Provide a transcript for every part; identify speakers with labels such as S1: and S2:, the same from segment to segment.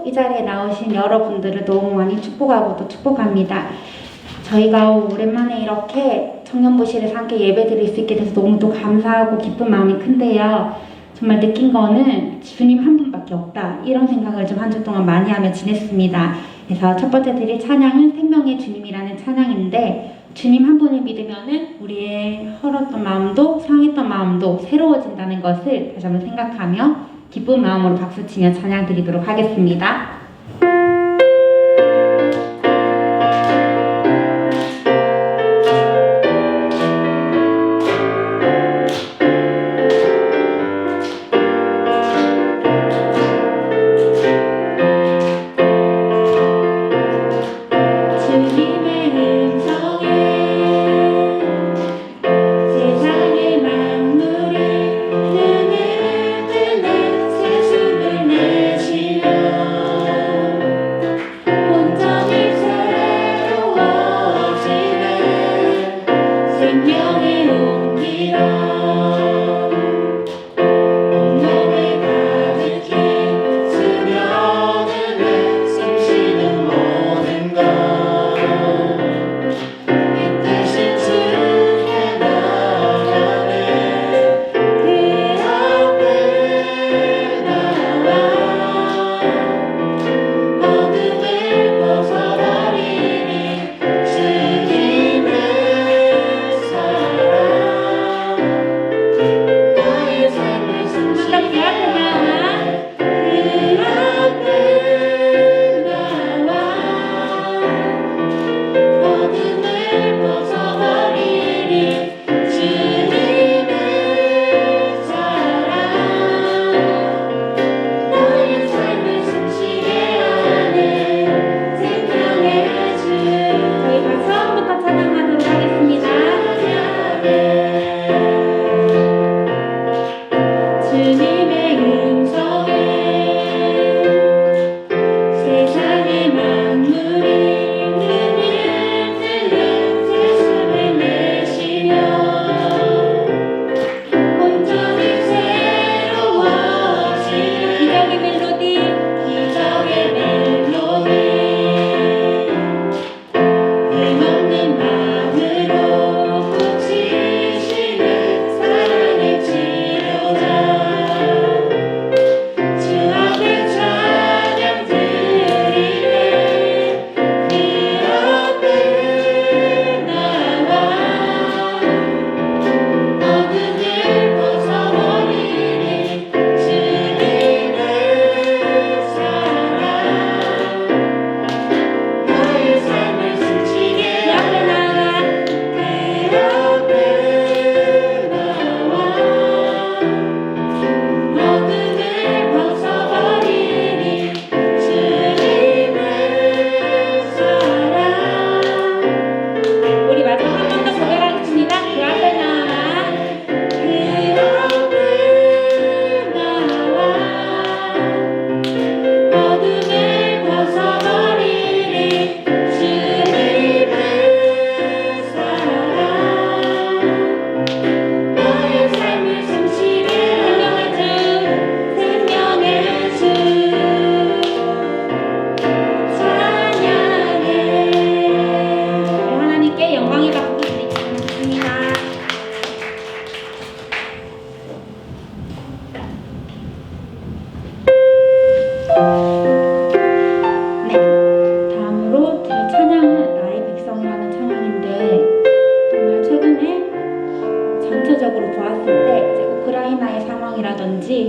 S1: 이 자리에 나오신 여러분들을 너무 많이 축복하고 또 축복합니다. 저희가 오랜만에 이렇게 청년부실에서 함께 예배 드릴 수 있게 돼서 너무 또 감사하고 기쁜 마음이 큰데요. 정말 느낀 거는 주님 한 분밖에 없다, 이런 생각을 좀 한 주 동안 많이 하며 지냈습니다. 그래서 첫 번째 드릴 찬양은 생명의 주님이라는 찬양인데, 주님 한 분을 믿으면은 우리의 헐었던 마음도 상했던 마음도 새로워진다는 것을 다시 한번 생각하며 기쁜 마음으로 박수치며 찬양 드리도록 하겠습니다.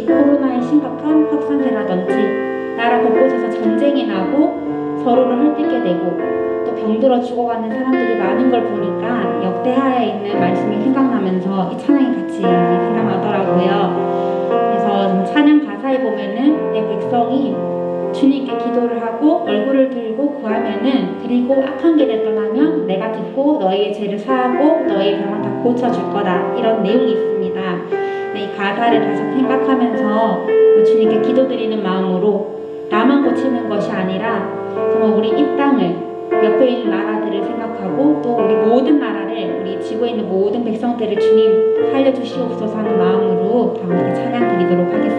S1: 코로나의 심각한 확산세라든지 나라 곳곳에서 전쟁이 나고 서로를 헐뜯게 되고 또 병들어 죽어가는 사람들이 많은 걸 보니까 역대하에 있는 말씀이 생각나면서 이 찬양이 같이 생각나더라고요. 그래서 찬양 가사에 보면은 내 백성이 주님께 기도를 하고 얼굴을 들고 구하면은 그리고 악한 길을 떠나면 내가 듣고 너희의 죄를 사하고 너희의 병을 다 고쳐줄 거다, 이런 내용이 있습니다. 이 가사를 다시 생각하면서 주님께 기도드리는 마음으로 나만 고치는 것이 아니라 정말 우리 이 땅을, 옆에 있는 나라들을 생각하고 또 우리 모든 나라를, 우리 지구에 있는 모든 백성들을 주님 살려주시옵소서 하는 마음으로 다 함께 찬양 드리도록 하겠습니다.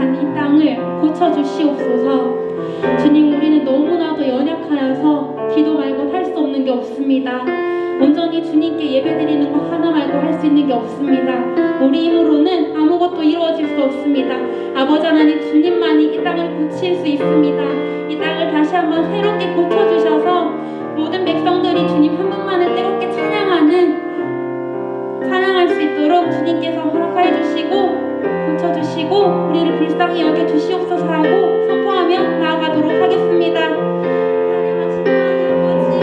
S2: 부족한 이 땅을 고쳐주시옵소서. 주님, 우리는 너무나도 연약하여서 기도 말고 할 수 없는 게 없습니다. 온전히 주님께 예배드리는 거 하나 말고 할 수 있는 게 없습니다. 우리 힘으로는 아무것도 이루어질 수 없습니다. 아버지 하나님, 주님만이 이 땅을 고칠 수 있습니다. 이 땅을 다시 한번 새롭게 고쳐주셔서 모든 백성들이 주님 한 분만을 뜨겁게 찬양할 수 있도록 주님께서 허락하여 주시고 고쳐주시고 우리를 불쌍히 여겨주시옵소서 하고 선포하며 나아가도록 하겠습니다. 하나님 아버지,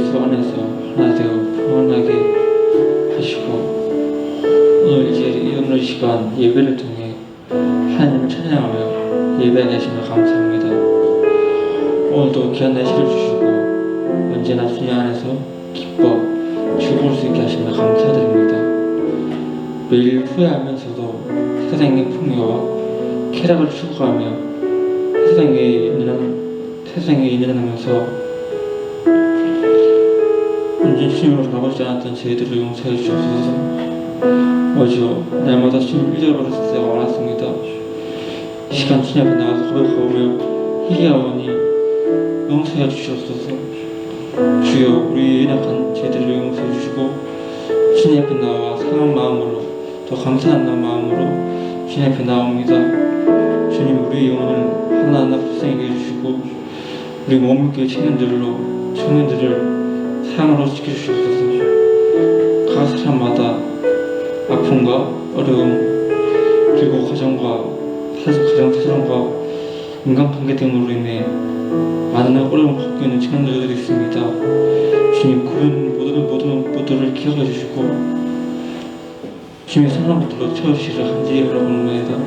S3: 예수 안에서 하나 되어 평안하게 하시고 오늘 오늘 시간 예배를 통해 하나님을 찬양하며 예배하게 하시며 감사합니다. 오늘도 귀한 날씨를 주시고 언제나 주님 안에서 기뻐 즐거울 수 있게 하시며 감사드립니다. 매일 후회하면서도 세상의 풍요와 쾌락을 추구하며 세상에 인연하면서 온전히 주님으로 가보지 않았던 저희들을 용서해 주옵소서. 어지요 날마다 주님을 잊어버렸을 때가 많았습니다. 시간 주님 앞에 나가서 고백하오며 희귀하오니 용서해 주시옵소서. 주여 우리 연약한 저희들을 용서해 주시고 주님 앞에 나와 상한 마음으로 더 감사한 마음으로 주님 앞에 나옵니다. 주님 우리 영혼을 하나하나 불쌍하게 해주시고 우리 몸무게 청년들을 사랑으로 지켜주시옵소서. 각 사람마다 아픔과 어려움 그리고 가정 사정과 인간관계 등으로 인해 많은 어려움을 겪고 있는 청년들이 있습니다. 주님 그분 모두를 기억해 주시고 주님의 선한 것들로 채워주시기를 간절히 바라봅니다.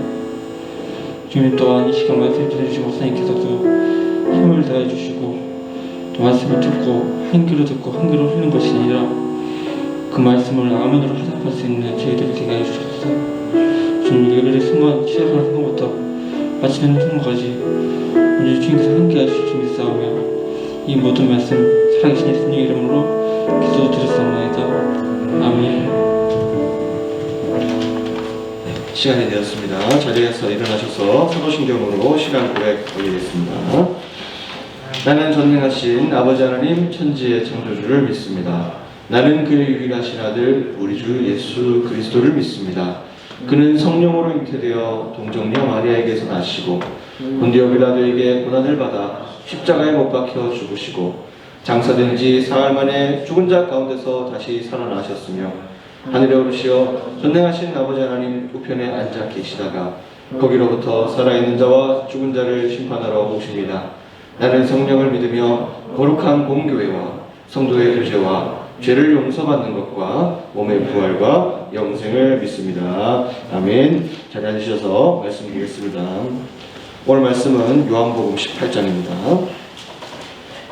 S3: 주님 또한 이 시간 말씀을 들려주신 목사님께서도 힘을 다해 주시고 또 말씀을 듣고 한 귀로 듣고 한 귀로 흐르는 것이 아니라 그 말씀을 아멘으로 화답할 수 있는 저희들이 되게 해주셔서 주님 예배를 시작하는 순간부터 마치는 순간까지 오늘 주님께서 함께 해주실 줄 믿사오며 이 모든 말씀 살아계신 예수님 이름으로 기도 드렸사옵나이다. 아멘.
S4: 시간이 되었습니다. 자리에서 일어나셔서 사도신경으로 시간 고백 올리겠습니다. 나는 전능하신 아버지 하나님 천지의 창조주를 믿습니다. 나는 그의 유일하신 아들 우리 주 예수 그리스도를 믿습니다. 그는 성령으로 잉태되어 동정녀 마리아에게서 나시고 본디오 빌라도에게 고난을 받아 십자가에 못 박혀 죽으시고 장사된 지 사흘 만에 죽은 자 가운데서 다시 살아나셨으며 하늘에 오르시어 전능하신 아버지 하나님 우편에 앉아 계시다가 거기로부터 살아있는 자와 죽은 자를 심판하러 오십니다. 나는 성령을 믿으며 거룩한 공교회와 성도의 교제와 죄를 용서받는 것과 몸의 부활과 영생을 믿습니다. 아멘. 자리에 앉으셔서 말씀 드리겠습니다. 오늘 말씀은 요한복음 18장입니다.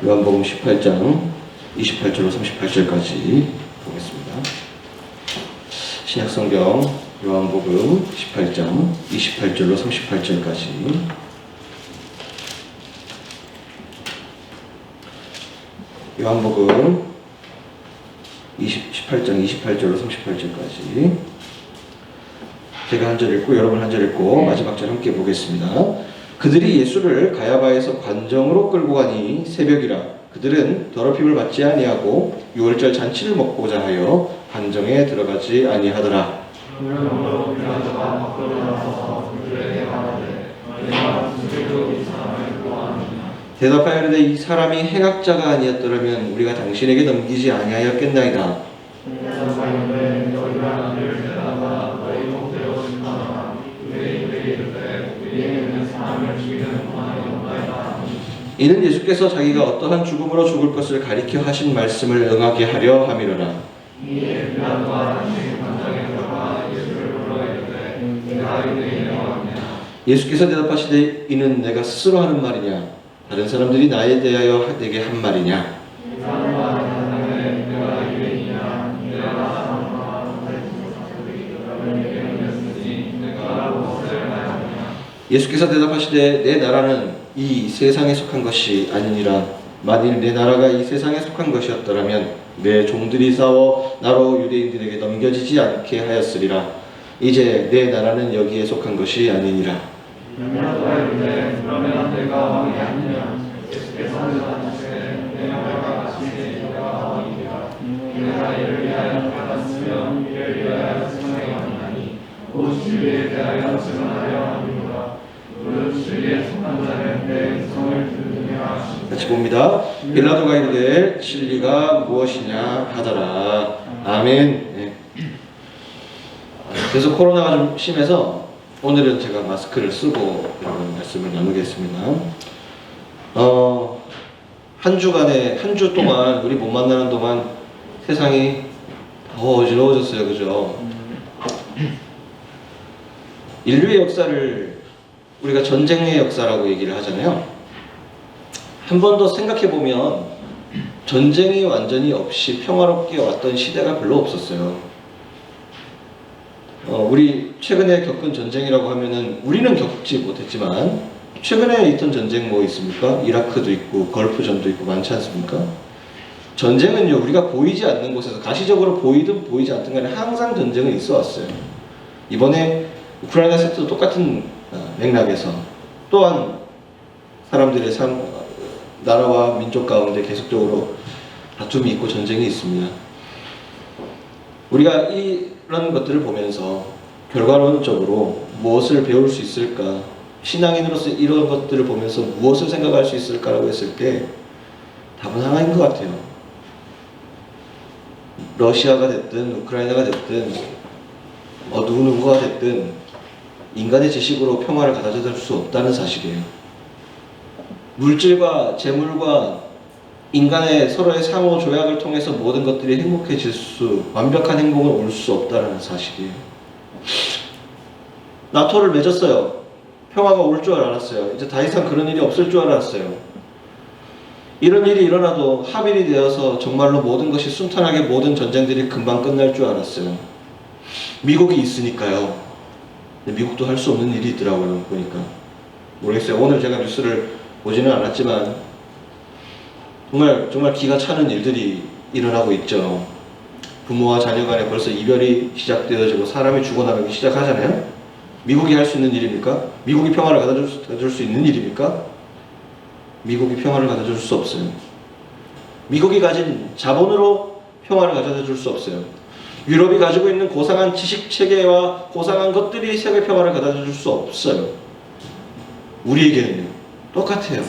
S4: 요한복음 18장 28절로 38절까지 보겠습니다. 신약성경 요한복음 18장 28절로 38절까지 요한복음 18장 28절로 38절까지 제가 한 절 읽고 여러분 한 절 읽고 마지막 절 함께 보겠습니다. 그들이 예수를 가야바에서 관정으로 끌고 가니 새벽이라 그들은 더럽힘을 받지 아니하고 유월절 잔치를 먹고자 하여 관정에 들어가지 아니하더라. 대답하여 이르되 이 사람이 행악자가 아니었더라면 우리가 당신에게 넘기지 아니하였겠나이다. 이는 예수께서 자기가 어떠한 죽음으로 죽을 것을 가리켜 하신 말씀을 응하게 하려 함이로라. 예수께서 대답하시되 이는 내가 스스로 하는 말이냐 다른 사람들이 나에 대하여 내게 한 말이냐. 예수께서 대답하시되 내 나라는 이 세상에 속한 것이 아니니라. 만일 내 나라가 이 세상에 속한 것이었더라면 내 종들이 싸워 나로 유대인들에게 넘겨지지 않게 하였으리라. 이제 내 나라는 여기에 속한 것이 아니니라. 같이 봅니다. 빌라도가 이르되 진리가 무엇이냐 하더라. 아멘. 네. 그래서 코로나가 좀 심해서 오늘은 제가 마스크를 쓰고 이런 말씀을 나누겠습니다. 한 주간에, 한 주 동안 우리 못 만나는 동안 세상이 더 어지러워졌어요. 그죠? 인류의 역사를 우리가 전쟁의 역사라고 얘기를 하잖아요. 한 번 더 생각해보면 전쟁이 완전히 없이 평화롭게 왔던 시대가 별로 없었어요. 우리 최근에 겪은 전쟁이라고 하면은 우리는 겪지 못했지만 최근에 있던 전쟁 뭐 있습니까? 이라크도 있고 걸프전도 있고 많지 않습니까? 전쟁은요, 우리가 보이지 않는 곳에서 가시적으로 보이든 보이지 않든 간에 항상 전쟁은 있어 왔어요. 이번에 우크라이나 사태도 똑같은 맥락에서 또한 사람들의 나라와 민족 가운데 계속적으로 다툼이 있고 전쟁이 있습니다. 우리가 이런 것들을 보면서 결과론적으로 무엇을 배울 수 있을까? 신앙인으로서 이런 것들을 보면서 무엇을 생각할 수 있을까라고 했을 때 답은 하나인 것 같아요. 러시아가 됐든 우크라이나가 됐든 누구가 됐든 인간의 지식으로 평화를 가져다 줄 수 없다는 사실이에요. 물질과 재물과 인간의 서로의 상호 조약을 통해서 모든 것들이 행복해질 완벽한 행복은 올 수 없다는 사실이에요. 나토를 맺었어요. 평화가 올 줄 알았어요. 이제 더 이상 그런 일이 없을 줄 알았어요. 이런 일이 일어나도 합일이 되어서 정말로 모든 것이 순탄하게 모든 전쟁들이 금방 끝날 줄 알았어요. 미국이 있으니까요. 근데 미국도 할 수 없는 일이 있더라고요. 보니까 모르겠어요. 오늘 제가 뉴스를 보지는 않았지만 정말 기가 차는 일들이 일어나고 있죠. 부모와 자녀 간에 벌써 이별이 시작되어지고 사람이 죽어나가기 시작하잖아요. 미국이 할 수 있는 일입니까? 미국이 평화를 가져줄 수 있는 일입니까? 미국이 평화를 가져줄 수 없어요. 미국이 가진 자본으로 평화를 가져다 줄 수 없어요. 유럽이 가지고 있는 고상한 지식체계와 고상한 것들이 세계 평화를 가져다 줄 수 없어요. 우리에게는요. 똑같아요.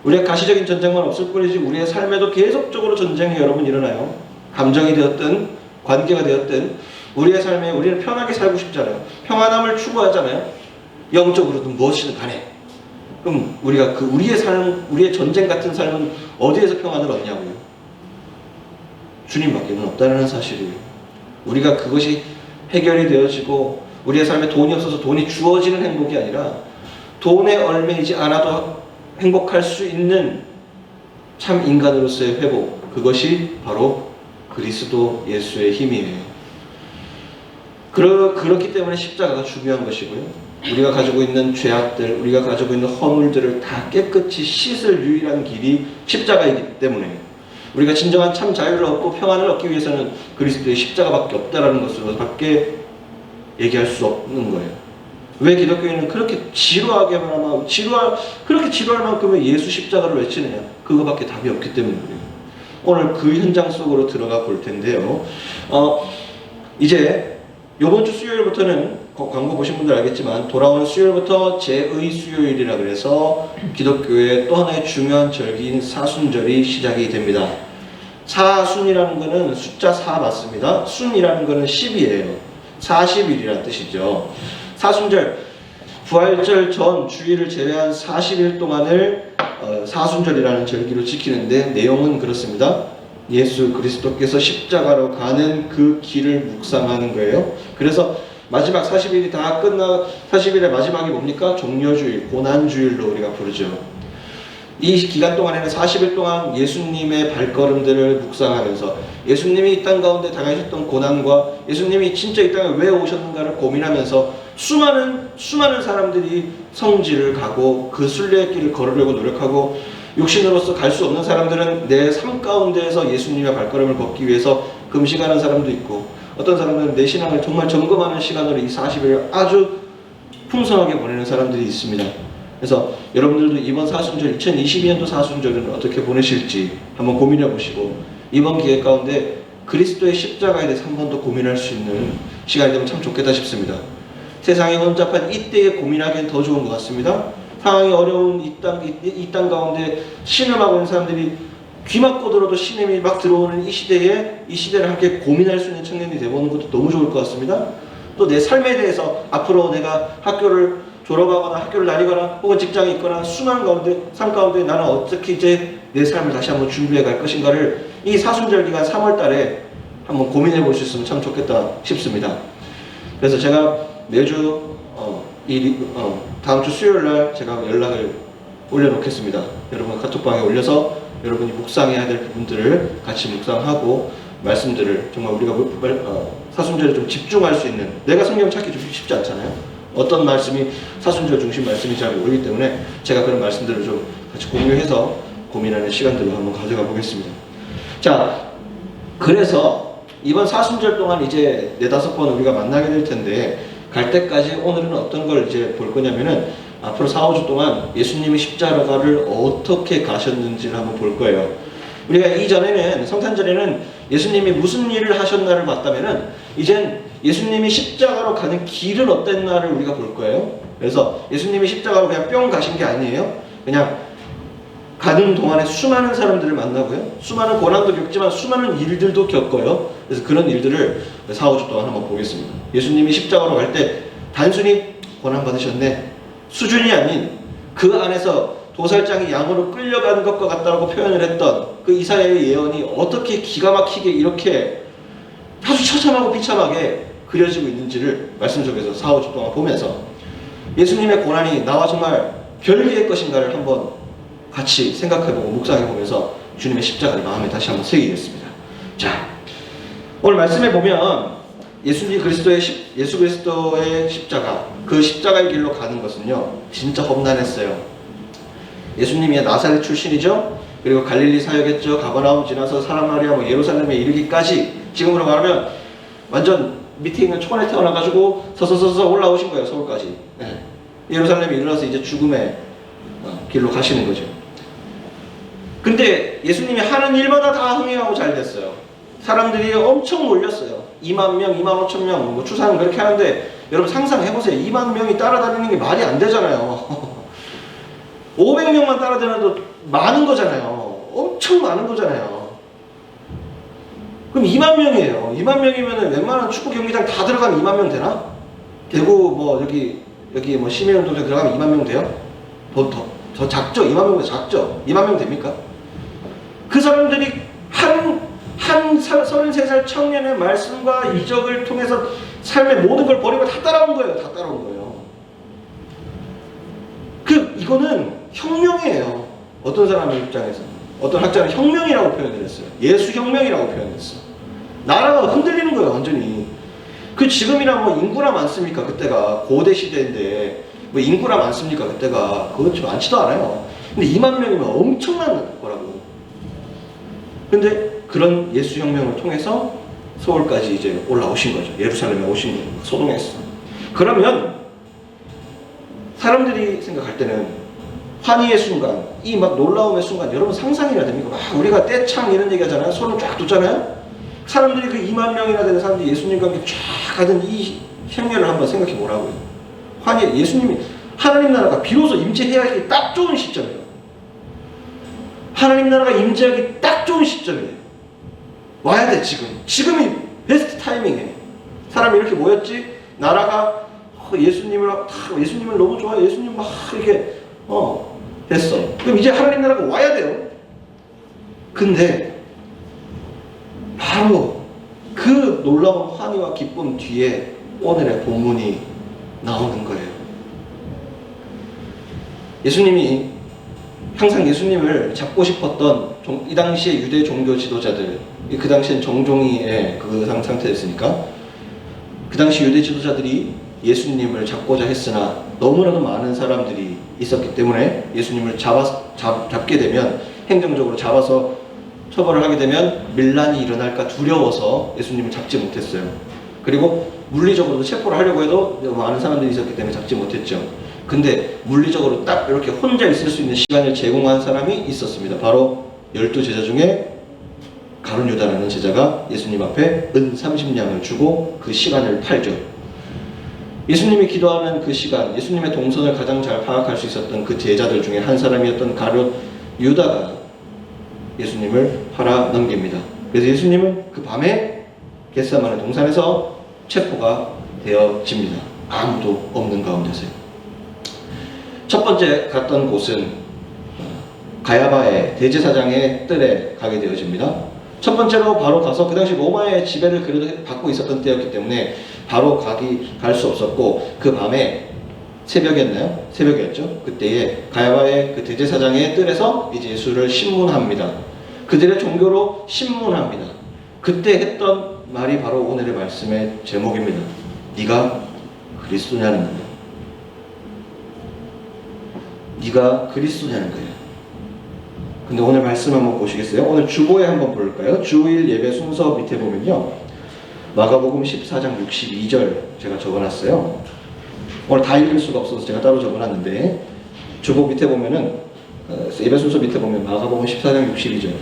S4: 우리가 가시적인 전쟁만 없을 뿐이지 우리의 삶에도 계속적으로 전쟁이 여러분 일어나요. 감정이 되었든 관계가 되었든 우리의 삶에 우리는 편하게 살고 싶잖아요. 평안함을 추구하잖아요. 영적으로든 무엇이든 간에. 그럼 우리가 우리의 삶, 우리의 전쟁 같은 삶은 어디에서 평안을 얻냐고요? 주님밖에는 없다는 사실이에요. 우리가 그것이 해결이 되어지고 우리의 삶에 돈이 없어서 돈이 주어지는 행복이 아니라 돈에 얽매이지 않아도 행복할 수 있는 참 인간으로서의 회복, 그것이 바로 그리스도 예수의 힘이에요. 그렇기 때문에 십자가가 중요한 것이고요. 우리가 가지고 있는 죄악들, 우리가 가지고 있는 허물들을 다 깨끗이 씻을 유일한 길이 십자가이기 때문에 우리가 진정한 참 자유를 얻고 평안을 얻기 위해서는 그리스도의 십자가밖에 없다라는 것으로 밖에 얘기할 수 없는 거예요. 왜 기독교인은 그렇게 그렇게 지루할 만큼의 예수 십자가를 외치느냐? 그거밖에 답이 없기 때문에 그래요. 오늘 그 현장 속으로 들어가 볼 텐데요. 이제 이번 주 수요일부터는 광고 보신 분들 알겠지만 돌아오는 수요일부터 제2 수요일이라 그래서 기독교의 또 하나의 중요한 절기인 사순절이 시작이 됩니다. 사순이라는 거는 숫자 4 맞습니다. 순이라는 거는 10이에요. 40일이라는 뜻이죠. 사순절, 부활절 전 주일을 제외한 40일 동안을 사순절이라는 절기로 지키는데 내용은 그렇습니다. 예수 그리스도께서 십자가로 가는 그 길을 묵상하는 거예요. 그래서 마지막 40일이 다 40일의 마지막이 뭡니까? 종려주일, 고난주일로 우리가 부르죠. 이 기간 동안에는 40일 동안 예수님의 발걸음들을 묵상하면서 예수님이 이 땅 가운데 당하셨던 고난과 예수님이 진짜 이 땅에 왜 오셨는가를 고민하면서 수많은 사람들이 성지를 가고 그 순례의 길을 걸으려고 노력하고 육신으로서 갈 수 없는 사람들은 내 삶 가운데에서 예수님의 발걸음을 걷기 위해서 금식하는 사람도 있고 어떤 사람들은 내 신앙을 정말 점검하는 시간으로 이 40일을 아주 풍성하게 보내는 사람들이 있습니다. 그래서 여러분들도 이번 사순절, 2022년도 사순절은 어떻게 보내실지 한번 고민해 보시고 이번 기회 가운데 그리스도의 십자가에 대해서 한 번 더 고민할 수 있는 시간이 되면 참 좋겠다 싶습니다. 세상이 혼잡한 이때에 고민하기엔 더 좋은 것 같습니다. 상황이 어려운 이 땅 가운데 신음하고 있는 사람들이 귀 막고 들어도 신음이 막 들어오는 이 시대를 함께 고민할 수 있는 청년이 되어보는 것도 너무 좋을 것 같습니다. 또 내 삶에 대해서 앞으로 내가 학교를 졸업하거나 학교를 다니거나 혹은 직장에 있거나 수많은 삶 가운데 나는 어떻게 이제 내 삶을 다시 한번 준비해 갈 것인가를 이 사순절 기간 3월 달에 한번 고민해 볼 수 있으면 참 좋겠다 싶습니다. 그래서 제가 매주 다음 주 수요일 날 제가 연락을 올려놓겠습니다. 여러분 카톡방에 올려서 여러분이 묵상해야 될 부분들을 같이 묵상하고 말씀들을 정말 우리가 사순절에 좀 집중할 수 있는, 내가 성경 찾기 좀 쉽지 않잖아요. 어떤 말씀이 사순절 중심 말씀인지 잘 모르기 때문에 제가 그런 말씀들을 좀 같이 공유해서 고민하는 시간들을 한번 가져가 보겠습니다. 자, 그래서 이번 사순절 동안 이제 4-5번 우리가 만나게 될 텐데, 갈 때까지 오늘은 어떤 걸 이제 볼 거냐면은 앞으로 4-5주 동안 예수님이 십자가를 어떻게 가셨는지를 한번 볼 거예요. 우리가 이전에는, 성탄절에는 예수님이 무슨 일을 하셨나를 봤다면은 이젠 예수님이 십자가로 가는 길은 어땠나를 우리가 볼 거예요. 그래서 예수님이 십자가로 그냥 뿅 가신 게 아니에요. 그냥 가는 동안에 수많은 사람들을 만나고요, 수많은 고난도 겪지만 수많은 일들도 겪어요. 그래서 그런 일들을 4-5주 동안 한번 보겠습니다. 예수님이 십자가로 갈 때 단순히 고난 받으셨네 수준이 아닌, 그 안에서 도살장이 양으로 끌려가는 것과 같다라고 표현을 했던 그 이사야의 예언이 어떻게 기가 막히게 이렇게 아주 처참하고 비참하게 그려지고 있는지를 말씀 속에서 4-5주 동안 보면서 예수님의 고난이 나와 정말 별개의 것인가를 한번 같이 생각해보고 묵상해보면서 주님의 십자가를 마음에 다시 한번 새기겠습니다. 자, 오늘 말씀해 보면 예수 그리스도의 십자가, 그 십자가의 길로 가는 것은요 진짜 험난했어요. 예수님이 나사렛 출신이죠. 그리고 갈릴리 사역했죠. 가버나움 지나서 사마리아 예루살렘에 이르기까지, 지금으로 말하면 완전 밑에 있는 초반에 태어나가지고 서서서서 올라오신 거예요. 서울까지. 네. 예루살렘에 이르러서 이제 죽음의 길로 가시는 거죠. 근데 예수님이 하는 일마다 다 흥행하고 잘 됐어요. 사람들이 엄청 몰렸어요. 2만 명, 2만 5천 명, 뭐 추산은 그렇게 하는데 여러분 상상해보세요. 2만 명이 따라다니는 게 말이 안 되잖아요. 500명만 따라다녀도 많은 거잖아요. 엄청 많은 거잖아요. 그럼 2만 명이에요. 2만 명이면 웬만한 축구 경기장 다 들어가면 2만 명 되나? 대구 뭐 여기 뭐 시민운동장 들어가면 2만 명 돼요? 더 작죠? 2만 명보다 작죠? 2만 명 됩니까? 그 사람들이 한 33살 청년의 말씀과 이적을 통해서 삶의 모든 걸 버리고 다 따라온 거예요. 다 따라온 거예요. 이거는 혁명이에요. 어떤 사람의 입장에서. 어떤 학자는 혁명이라고 표현을 했어요. 예수 혁명이라고 표현했어. 나라가 흔들리는 거예요. 완전히. 지금이나 뭐 인구나 많습니까? 그때가 고대 시대인데 뭐 인구나 많습니까? 그때가 그렇지 많지도 않아요. 근데 2만 명이면 엄청난 거라고. 근데 그런 예수 혁명을 통해서 서울까지 이제 올라오신 거죠. 예루살렘에 오신 거예요. 소동에서. 그러면 사람들이 생각할 때는 환희의 순간, 이 막 놀라움의 순간, 여러분 상상이나 됩니까? 우리가 떼창 이런 얘기 하잖아요. 손을 쫙 뒀잖아요. 사람들이 그 2만 명이나 되는 사람들이 예수님과 함께 쫙 가던 이 행렬을 한번 생각해 보라고요. 예수님이, 하나님 나라가 비로소 임재해야지 딱 좋은 시점이에요. 하나님 나라가 임재하기 딱 좋은 시점이에요. 와야 돼, 지금이 베스트 타이밍이에요. 사람이 이렇게 모였지, 나라가 예수님을 너무 좋아해. 예수님 막 이렇게 됐어. 그럼 이제 하나님 나라가 와야 돼요. 근데 바로 그 놀라운 환희와 기쁨 뒤에 오늘의 본문이 나오는 거예요. 예수님이 항상 예수님을 잡고 싶었던 이 당시의 유대 종교 지도자들, 그 당시엔 정종이의 그 상태였으니까 그 당시 유대 지도자들이 예수님을 잡고자 했으나 너무나도 많은 사람들이 있었기 때문에 예수님을 잡게 되면, 행정적으로 잡아서 처벌을 하게 되면 밀란이 일어날까 두려워서 예수님을 잡지 못했어요. 그리고 물리적으로도 체포를 하려고 해도 많은 사람들이 있었기 때문에 잡지 못했죠. 근데 물리적으로 딱 이렇게 혼자 있을 수 있는 시간을 제공한 사람이 있었습니다. 바로 12제자 중에 가룟 유다라는 제자가 예수님 앞에 은 30냥을 주고 그 시간을 팔죠. 예수님이 기도하는 그 시간, 예수님의 동선을 가장 잘 파악할 수 있었던 그 제자들 중에 한 사람이었던 가룟 유다가 예수님을 팔아 넘깁니다. 그래서 예수님은 그 밤에 겟세마네 동산에서 체포가 되어집니다. 아무도 없는 가운데서요. 첫 번째 갔던 곳은 가야바의 대제사장의 뜰에 가게 되어집니다. 첫 번째로 바로 가서 그 당시 로마의 지배를 그래도 받고 있었던 때였기 때문에 바로 갈 수 없었고 그 밤에 새벽이었나요? 새벽이었죠. 그때에 가야바의 그 대제사장의 뜰에서 이제 예수를 신문합니다. 그들의 종교로 신문합니다. 그때 했던 말이 바로 오늘의 말씀의 제목입니다. 네가 그리스도냐는 거예요. 네가 그리스도냐는 거예요. 근데 오늘 말씀 한번 보시겠어요? 오늘 주보에 한번 볼까요? 주일 예배 순서 밑에 보면요. 마가복음 14장 62절 제가 적어놨어요. 오늘 다 읽을 수가 없어서 제가 따로 적어놨는데 주보 밑에 보면은 예배 순서 밑에 보면 마가복음 14장 62절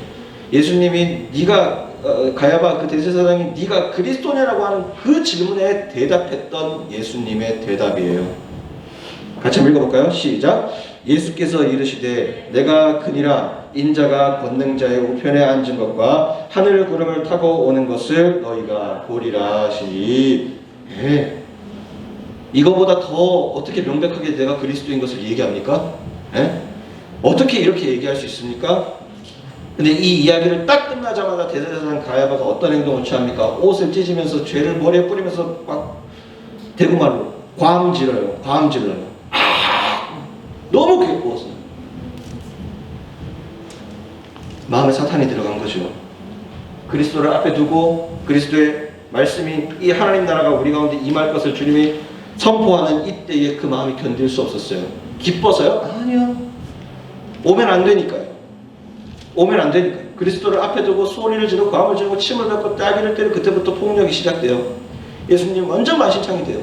S4: 예수님이 네가 가야바 그 대제사장이 네가 그리스도냐라고 하는 그 질문에 대답했던 예수님의 대답이에요. 같이 한번 읽어볼까요? 시작. 예수께서 이르시되 내가 그니라 인자가 권능자의 우편에 앉은 것과 하늘 구름을 타고 오는 것을 너희가 보리라 하시니. 예. 이거보다 더 어떻게 명백하게 내가 그리스도인 것을 얘기합니까? 예? 어떻게 이렇게 얘기할 수 있습니까? 근데 이 이야기를 딱 끝나자마자 대제사장 가야바가 어떤 행동을 취합니까? 옷을 찢으면서 죄를 머리에 뿌리면서 막 대구말로 과음 질러요. 너무 괴로웠어요. 마음에 사탄이 들어간 거죠. 그리스도를 앞에 두고 그리스도의 말씀이 이 하나님 나라가 우리 가운데 임할 것을 주님이 선포하는 이때에 그 마음이 견딜 수 없었어요. 기뻐서요? 아니요. 오면 안 되니까요. 그리스도를 앞에 두고 소리를 지르고 과음을 지르고 침을 뱉고 따귀를 때리고 그때부터 폭력이 시작돼요. 예수님 완전 만신창이 돼요.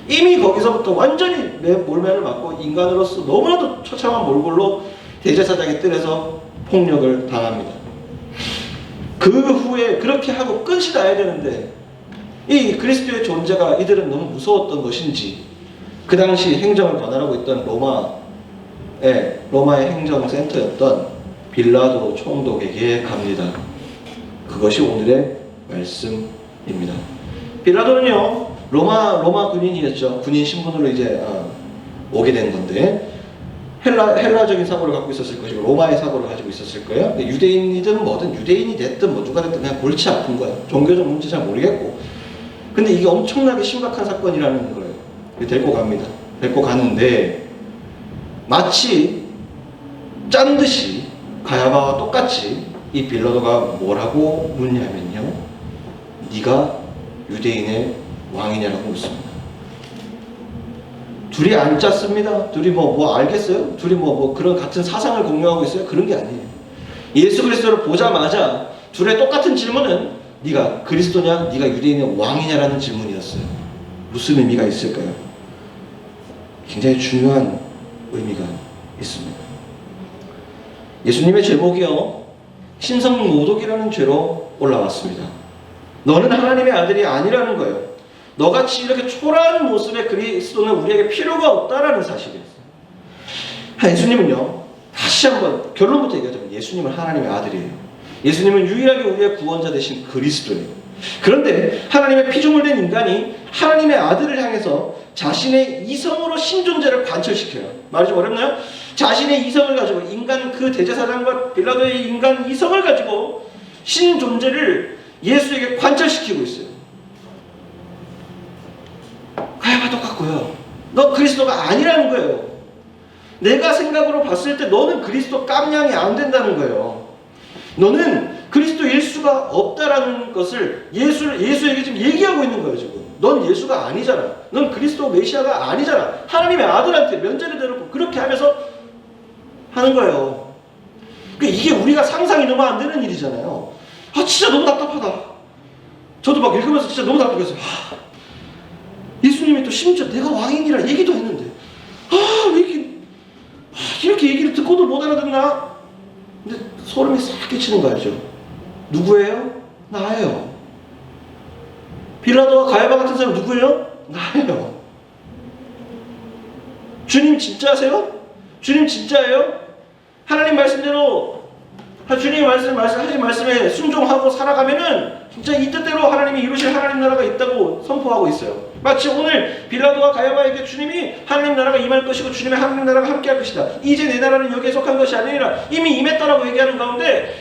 S4: 이미 거기서부터 완전히 몰매를 맞고 인간으로서 너무나도 처참한 몰골로 대제사장의 뜰에서 폭력을 당합니다. 그 후에 그렇게 하고 끝이 나야 되는데 이 그리스도의 존재가 이들은 너무 무서웠던 것인지 그 당시 행정을 관할하고 있던 로마의 행정센터였던 빌라도 총독에게 갑니다. 그것이 오늘의 말씀입니다. 빌라도는요 로마 군인이었죠. 군인 신분으로 이제 오게 된 건데 헬라적인 사고를 갖고 있었을 것이고 로마의 사고를 가지고 있었을 거예요. 근데 유대인이든 뭐든 유대인이 됐든 뭐 누가 됐든 그냥 골치 아픈 거야. 종교적 문제 잘 모르겠고. 근데 이게 엄청나게 심각한 사건이라는 거예요. 데리고 갑니다. 데리고 가는데 마치 짠 듯이 가야바와 똑같이 이 빌라도가 뭐라고 묻냐면요. 네가 유대인의 왕이냐라고 묻습니다. 둘이 안 짰습니다. 둘이 뭐 알겠어요? 둘이 뭐 그런 같은 사상을 공유하고 있어요? 그런 게 아니에요. 예수 그리스도를 보자마자 둘의 똑같은 질문은 네가 그리스도냐? 네가 유대인의 왕이냐라는 질문이었어요. 무슨 의미가 있을까요? 굉장히 중요한 의미가 있습니다. 예수님의 제목이요. 신성모독이라는 죄로 올라왔습니다. 너는 하나님의 아들이 아니라는 거예요. 너같이 이렇게 초라한 모습의 그리스도는 우리에게 필요가 없다라는 사실이었어요. 예수님은요. 다시 한번 결론부터 얘기하자면 예수님은 하나님의 아들이에요. 예수님은 유일하게 우리의 구원자 되신 그리스도예요. 그런데 하나님의 피조물된 인간이 하나님의 아들을 향해서 자신의 이성으로 신존재를 관철시켜요. 말이 좀 어렵나요? 자신의 이성을 가지고 인간 그 대제사장과 빌라도의 인간 이성을 가지고 신존재를 예수에게 관철시키고 있어요. 가야바 똑같고요. 너 그리스도가 아니라는 거예요. 내가 생각으로 봤을 때 너는 그리스도 깜냥이 안 된다는 거예요. 너는 그리스도일 수가 없다라는 것을 예수에게 지금 얘기하고 있는 거예요. 지금 넌 예수가 아니잖아. 넌 그리스도 메시아가 아니잖아. 하나님의 아들한테 면죄를 대놓고 그렇게 하면서 하는 거예요. 그러니까 이게 우리가 상상이 너무 안 되는 일이잖아요. 진짜 너무 답답하다. 저도 막 읽으면서 진짜 너무 답답했어요. 예수님이 또 심지어 내가 왕인이라 얘기도 했는데 왜 이렇게 얘기를 듣고도 못 알아듣나? 근데 소름이 싹 끼치는 거 알죠? 누구예요? 나예요. 빌라도와 가야바 같은 사람 누구예요? 나예요. 주님 진짜세요? 주님 진짜예요? 하나님 말씀대로 주님의 하신 말씀에 순종하고 살아가면은 진짜 이 뜻대로 하나님이 이루실 하나님 나라가 있다고 선포하고 있어요. 마치 오늘 빌라도와 가야바에게 주님이 하나님 나라가 임할 것이고 주님의 하나님 나라가 함께할 것이다. 이제 내 나라는 여기에 속한 것이 아니라 이미 임했다라고 얘기하는 가운데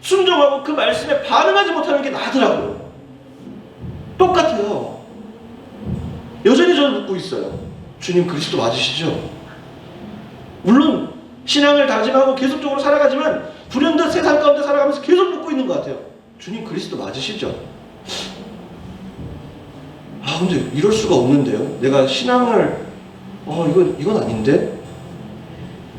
S4: 순종하고 그 말씀에 반응하지 못하는 게 나더라고요. 똑같아요. 여전히 저는 묻고 있어요. 주님 그리스도 맞으시죠? 물론 신앙을 다짐하고 계속적으로 살아가지만 불현듯 세상 가운데 살아가면서 계속 묻고 있는 것 같아요. 주님 그리스도 맞으시죠? 근데 이럴 수가 없는데요. 내가 신앙을 이건 아닌데?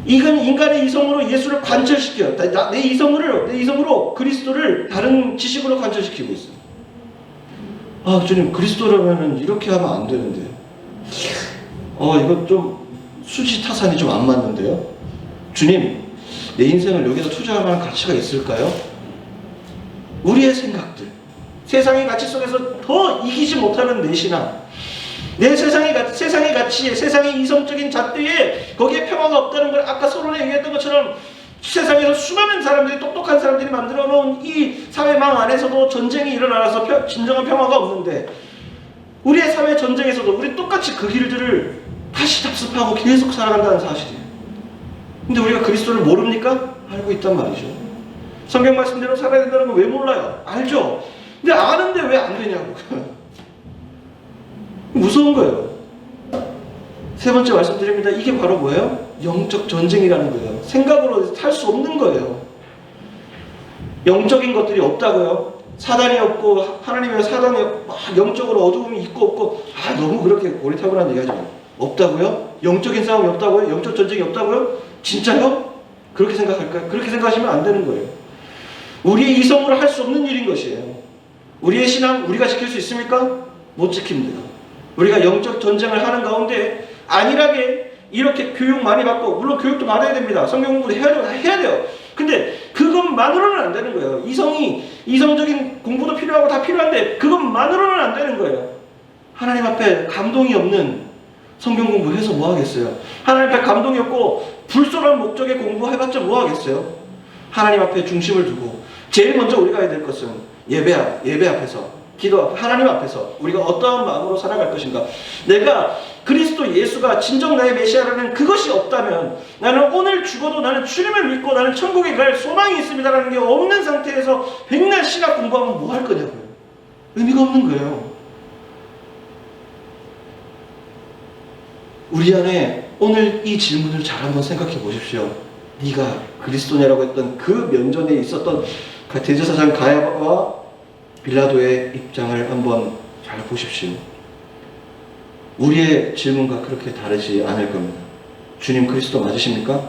S4: 이건 인간의 이성으로 예수를 관철시켜요. 내 이성으로 그리스도를 다른 지식으로 관철시키고 있어요. 주님 그리스도라면 이렇게 하면 안 되는데. 이거 좀 수지타산이 좀 안 맞는데요. 주님 내 인생을 여기다 투자할 만한 가치가 있을까요? 우리의 생각들, 세상의 가치 속에서 더 이기지 못하는 내 신앙, 내 세상의 가치에, 세상의 이성적인 잣대에 거기에 평화가 없다는 걸 아까 서론에 얘기했던 것처럼 세상에서 수많은 사람들이, 똑똑한 사람들이 만들어 놓은 이 사회망 안에서도 전쟁이 일어나서 진정한 평화가 없는데 우리의 삶의 전쟁에서도 우리 똑같이 그 길들을 다시 답습하고 계속 살아간다는 사실이에요. 근데 우리가 그리스도를 모릅니까? 알고 있단 말이죠. 성경 말씀대로 살아야 된다는 건 왜 몰라요? 알죠? 근데 아는데 왜 안 되냐고. 무서운 거예요. 세 번째 말씀드립니다. 이게 바로 뭐예요? 영적 전쟁이라는 거예요. 생각으로 살 수 없는 거예요. 영적인 것들이 없다고요? 사단이 없고 하나님의 사단이 영적으로 어두움이 있고 없고 너무 그렇게 고리타분한 얘기하지 마요. 없다고요? 영적인 싸움이 없다고요? 영적 전쟁이 없다고요? 진짜요? 그렇게 생각할까요? 그렇게 생각하시면 안 되는 거예요. 우리의 이성으로 할 수 없는 일인 것이에요. 우리의 신앙 우리가 지킬 수 있습니까? 못 지킵니다. 우리가 영적 전쟁을 하는 가운데 안일하게 이렇게 교육 많이 받고, 물론 교육도 받아야 됩니다. 성경 공부도 해야 돼요. 근데 그것만으로는 안 되는 거예요. 이성적인 공부도 필요하고 다 필요한데 그것만으로는 안 되는 거예요. 하나님 앞에 감동이 없는 성경 공부해서 뭐 하겠어요? 하나님 앞에 감동이 없고 불순한 목적에 공부해봤자 뭐 하겠어요? 하나님 앞에 중심을 두고 제일 먼저 우리가 해야 될 것은 예배 앞에서, 기도 앞, 하나님 앞에서 우리가 어떠한 마음으로 살아갈 것인가. 내가 그리스도 예수가 진정 나의 메시아라는 그것이 없다면 나는 오늘 죽어도 나는 주님을 믿고 나는 천국에 갈 소망이 있습니다라는 게 없는 상태에서 백날 신학 공부하면 뭐 할 거냐고요. 의미가 없는 거예요. 우리 안에 오늘 이 질문을 잘 한번 생각해 보십시오. 네가 그리스도냐라고 했던 그 면전에 있었던 대제사장 가야바와 빌라도의 입장을 한번 잘 보십시오. 우리의 질문과 그렇게 다르지 않을 겁니다. 주님 그리스도 맞으십니까?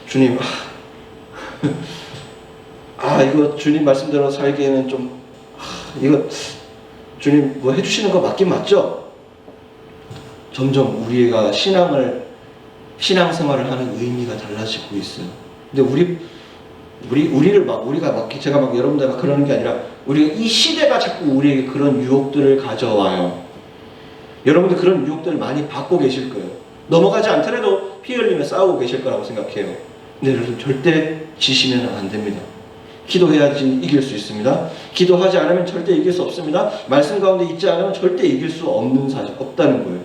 S4: 주님 이거 주님 말씀대로 살기에는 좀 이거 주님 뭐 해주시는 거 맞긴 맞죠? 점점 우리가 신앙생활을 하는 의미가 달라지고 있어요. 근데 제가 막 여러분들 막 그러는 게 아니라 우리가 이 시대가 자꾸 우리에게 그런 유혹들을 가져와요. 여러분들 그런 유혹들을 많이 받고 계실 거예요. 넘어가지 않더라도 피 흘리며 싸우고 계실 거라고 생각해요. 근데 여러분 절대 지시면 안 됩니다. 기도해야지 이길 수 있습니다. 기도하지 않으면 절대 이길 수 없습니다. 말씀 가운데 있지 않으면 절대 이길 수 없다는 거예요.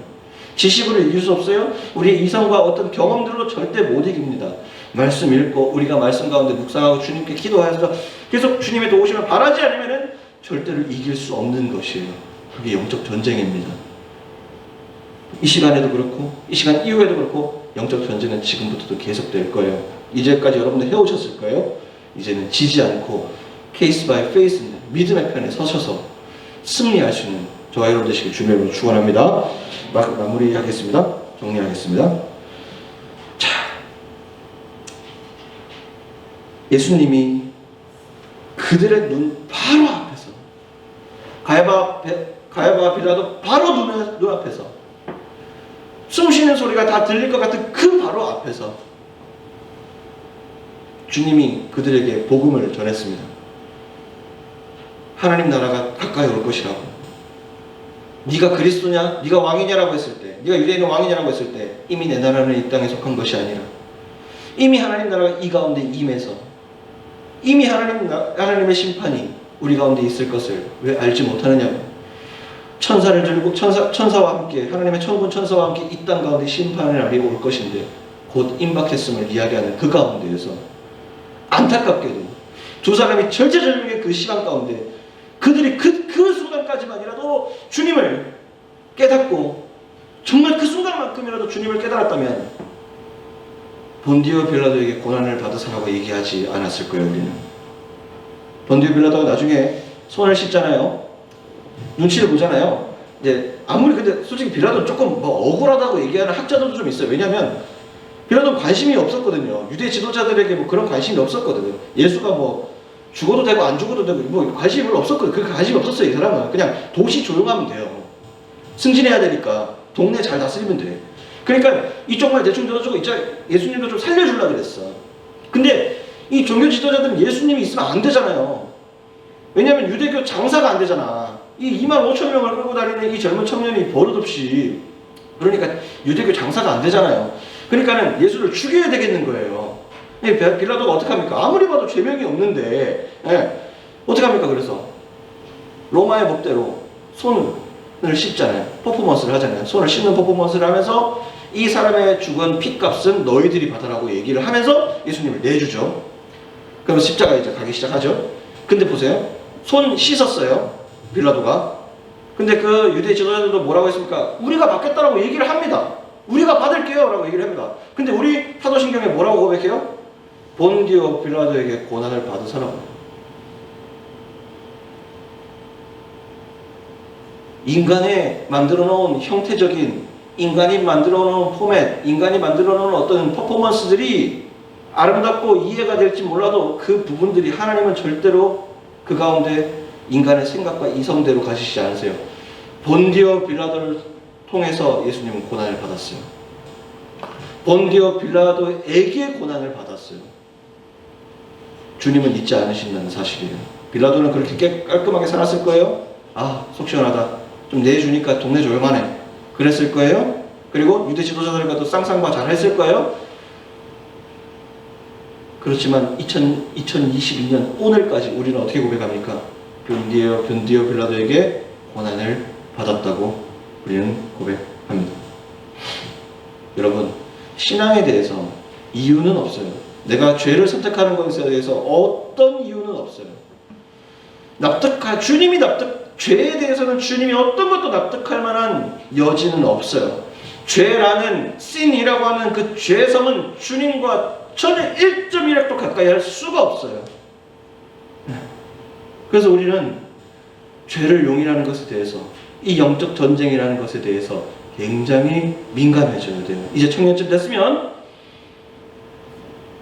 S4: 지식으로 이길 수 없어요. 우리의 이성과 어떤 경험들로 절대 못 이깁니다. 말씀 읽고 우리가 말씀 가운데 묵상하고 주님께 기도해서 계속 주님의 도우심을 바라지 않으면 절대로 이길 수 없는 것이에요. 그게 영적 전쟁입니다. 이 시간에도 그렇고 이 시간 이후에도 그렇고 영적 전쟁은 지금부터도 계속될 거예요. 이제까지 여러분들 해오셨을 거예요. 이제는 지지 않고 케이스 바이 페이스 믿음의 편에 서셔서 승리할 수 있는 저와 여러분 되시길 주님으로 축원합니다. 마무리하겠습니다. 정리하겠습니다. 자, 예수님이 그들의 눈 바로 앞에서 가야바 빌라도 바로 눈앞에서 숨 쉬는 소리가 다 들릴 것 같은 그 바로 앞에서 주님이 그들에게 복음을 전했습니다. 하나님 나라가 가까이 올 것이라고. 네가 그리스도냐? 네가 왕이냐라고 했을 때, 네가 유대인의 왕이냐라고 했을 때 이미 내 나라는 이 땅에 속한 것이 아니라 이미 하나님 나라가 이 가운데 임해서 이미 하나님의 심판이 우리 가운데 있을 것을 왜 알지 못하느냐고. 천사를 들고 천사와 함께 하나님의 천군 천사와 함께 이 땅 가운데 심판의 날이 올 것인데 곧 임박했음을 이야기하는 그 가운데에서 안타깝게도 두 사람이 절체절명의 그 시간 가운데 그들이 그 순간까지만이라도 주님을 깨닫고 정말 그 순간만큼이라도 주님을 깨달았다면 본디오 빌라도에게 고난을 받으사라고 얘기하지 않았을 거예요. 우리는 본디오 빌라도가 나중에 손을 씻잖아요. 눈치를 보잖아요. 이제 아무리 근데 솔직히 빌라도는 조금 뭐 억울하다고 얘기하는 학자들도 좀 있어요. 왜냐하면 빌라도는 관심이 없었거든요. 유대 지도자들에게 뭐 그런 관심이 없었거든요. 예수가 뭐 죽어도 되고 안 죽어도 되고 뭐 관심이 별로 없었거든요. 그 관심이 없었어요. 이 사람은 그냥 도시 조용하면 돼요. 승진해야 되니까 동네 잘 다스리면 돼. 그러니까 이쪽 말 대충 들어주고 예수님도 좀 살려주려고 그랬어. 근데 이 종교 지도자들은 예수님이 있으면 안 되잖아요. 왜냐하면 유대교 장사가 안 되잖아. 이 25,000명을 끌고 다니는 이 젊은 청년이 버릇없이 그러니까 유대교 장사가 안 되잖아요. 그러니까는 예수를 죽여야 되겠는 거예요. 빌라도가 어떡합니까? 아무리 봐도 죄명이 없는데 어떡합니까? 그래서 로마의 법대로 손을 씻잖아요. 퍼포먼스를 하잖아요. 손을 씻는 퍼포먼스를 하면서 이 사람의 죽은 핏값은 너희들이 받아라고 얘기를 하면서 예수님을 내주죠. 그럼 십자가에 이제 가기 시작하죠. 근데 보세요. 손 씻었어요. 빌라도가. 근데 그 유대 지도자들도 뭐라고 했습니까? 우리가 받겠다라고 얘기를 합니다. 우리가 받을게요 라고 얘기를 합니다. 근데 우리 사도신경에 뭐라고 고백해요? 본디오 빌라도에게 고난을 받으사라고. 인간이 만들어 놓은 형태적인, 인간이 만들어 놓은 포맷, 인간이 만들어 놓은 어떤 퍼포먼스들이 아름답고 이해가 될지 몰라도 그 부분들이 하나님은 절대로 그 가운데 인간의 생각과 이성대로 가시지 않으세요. 본디오 빌라도를 통해서 예수님은 고난을 받았어요. 본디오 빌라도에게 고난을 받았어요. 주님은 잊지 않으신다는 사실이에요. 빌라도는 그렇게 깔끔하게 살았을 거예요. 아, 속 시원하다. 좀 내주니까 동네 조용하네. 그랬을 거예요. 그리고 유대 지도자들과도 쌍쌍바 잘 했을 거예요. 그렇지만 2022년 오늘까지 우리는 어떻게 고백합니까? 본디오 빌라도에게 고난을 받았다고 우리는 고백합니다. 여러분, 신앙에 대해서 이유는 없어요. 내가 죄를 선택하는 것에 대해서 어떤 이유는 없어요. 주님이 죄에 대해서는 주님이 어떤 것도 납득할 만한 여지는 없어요. 죄라는 sin이라고 하는 그 죄성은 주님과 전혀 1.1핵도 가까이 할 수가 없어요. 그래서 우리는 죄를 용인하는 것에 대해서, 이 영적 전쟁이라는 것에 대해서 굉장히 민감해져야 돼요. 이제 청년쯤 됐으면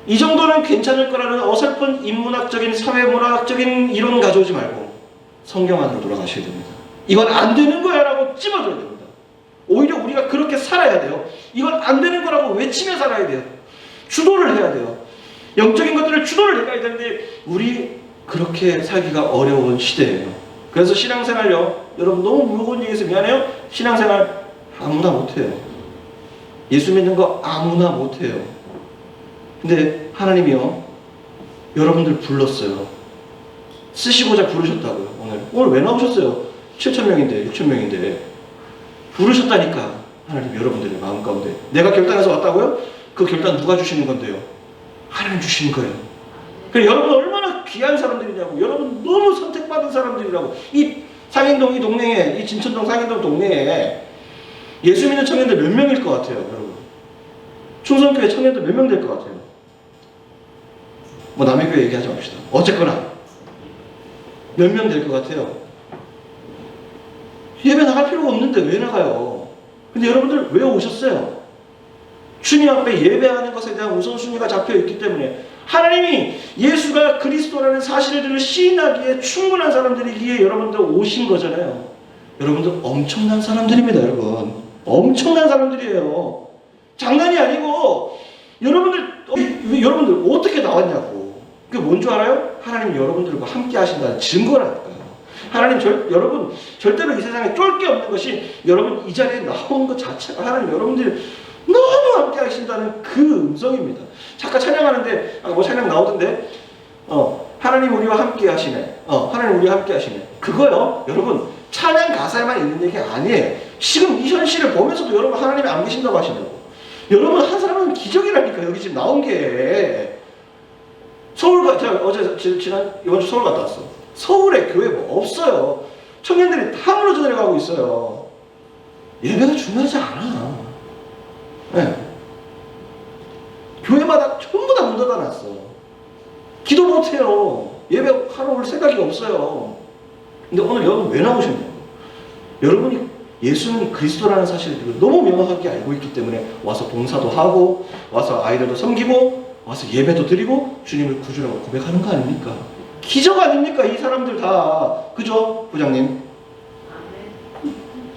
S4: 이 정도는 괜찮을 거라는 어설픈 인문학적인 사회문학적인 이론 가져오지 말고 성경 안으로 돌아가셔야 됩니다. 이건 안 되는 거야 라고 찝어줘야 됩니다. 오히려 우리가 그렇게 살아야 돼요. 이건 안 되는 거라고 외치며 살아야 돼요. 주도를 해야 돼요. 영적인 것들을 주도를 해가야 되는데 우리 그렇게 살기가 어려운 시대예요. 그래서 신앙생활요, 여러분 너무 무거운 얘기해서 미안해요. 신앙생활 아무나 못해요. 예수 믿는 거 아무나 못해요. 근데 하나님이요, 여러분들 불렀어요. 쓰시고자 부르셨다고요. 오늘 왜 나오셨어요? 7,000명인데 6,000명인데 부르셨다니까. 하나님 여러분들의 마음 가운데. 내가 결단해서 왔다고요? 그 결단 누가 주시는 건데요? 하나님 주시는 거예요. 그래, 여러분 얼마나 귀한 사람들이냐고. 여러분 너무 선택받은 사람들이라고. 이 상인동 이 동네에, 이 진천동 상인동 동네에 예수 믿는 청년들 몇 명일 것 같아요, 여러분? 충성교회 청년들 몇 명 될 것 같아요? 뭐 남의 교회 얘기하지 맙시다. 어쨌거나 몇 명 될 것 같아요? 예배 나갈 필요가 없는데 왜 나가요? 근데 여러분들 왜 오셨어요? 주님 앞에 예배하는 것에 대한 우선순위가 잡혀있기 때문에, 하나님이 예수가 그리스도라는 사실을 시인하기에 충분한 사람들이기에 여러분들 오신 거잖아요. 여러분들 엄청난 사람들입니다. 여러분 엄청난 사람들이에요. 장난이 아니고. 여러분들 어떻게 나왔냐고. 그게 뭔 줄 알아요? 하나님 여러분들과 함께 하신다는 증거라니까요. 하나님 여러분 절대로 이 세상에 쫄 게 없는 것이 여러분 이 자리에 나온 것 자체가 하나님 여러분들이 너무 함께 하신다는 그 음성입니다. 잠깐 찬양하는데 뭐 찬양 나오던데 하나님 우리와 함께 하시네. 하나님 우리와 함께 하시네. 그거요, 여러분, 찬양 가사에만 있는 얘기 아니에요. 지금 이 현실을 보면서도 여러분 하나님이 안 계신다고 하신다고. 여러분, 한 사람은 기적이라니까. 여기 지금 나온 게 서울, 제가 어제 이번 주 서울 갔다 왔어. 서울에 교회 뭐 없어요. 청년들이 다 무너져 내려가고 있어요. 예배가 중요하지 않아. 네. 교회마다 전부 다 문 닫아놨어. 기도 못해요. 예배 하러 올 생각이 없어요. 근데 오늘 여러분 왜 나오셨냐고. 여러분이 예수는 그리스도라는 사실을 너무 명확하게 알고 있기 때문에 와서 봉사도 하고, 와서 아이들도 섬기고, 와서 예배도 드리고, 주님을 구주라고 고백하는 거 아닙니까? 기적 아닙니까? 이 사람들 다. 그죠? 부장님?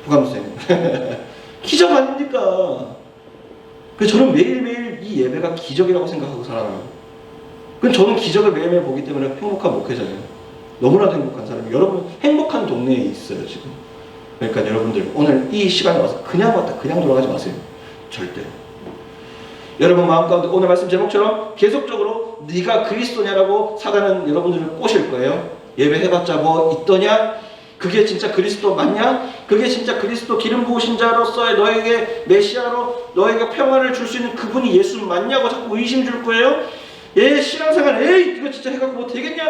S4: 부감독님. 기적 아닙니까? 그래서 저는 매일매일 이 예배가 기적이라고 생각하고 살아요. 그럼 저는 기적을 매일매일 보기 때문에 행복한 목회자예요. 너무나도 행복한 사람이에요. 여러분 행복한 동네에 있어요 지금. 그러니까 여러분들 오늘 이 시간에 와서 그냥 왔다 그냥 돌아가지 마세요. 절대. 여러분 마음 가운데 오늘 말씀 제목처럼 계속적으로 네가 그리스도냐라고 사단은 여러분들을 꼬실 거예요. 예배해봤자 뭐 있더냐? 그게 진짜 그리스도 맞냐? 그게 진짜 그리스도 기름 부으신 자로서의 너에게 메시아로 너에게 평안을 줄 수 있는 그분이 예수 맞냐고 자꾸 의심 줄 거예요. 신앙생활 에이 이거 진짜 해갖고 뭐 되겠냐?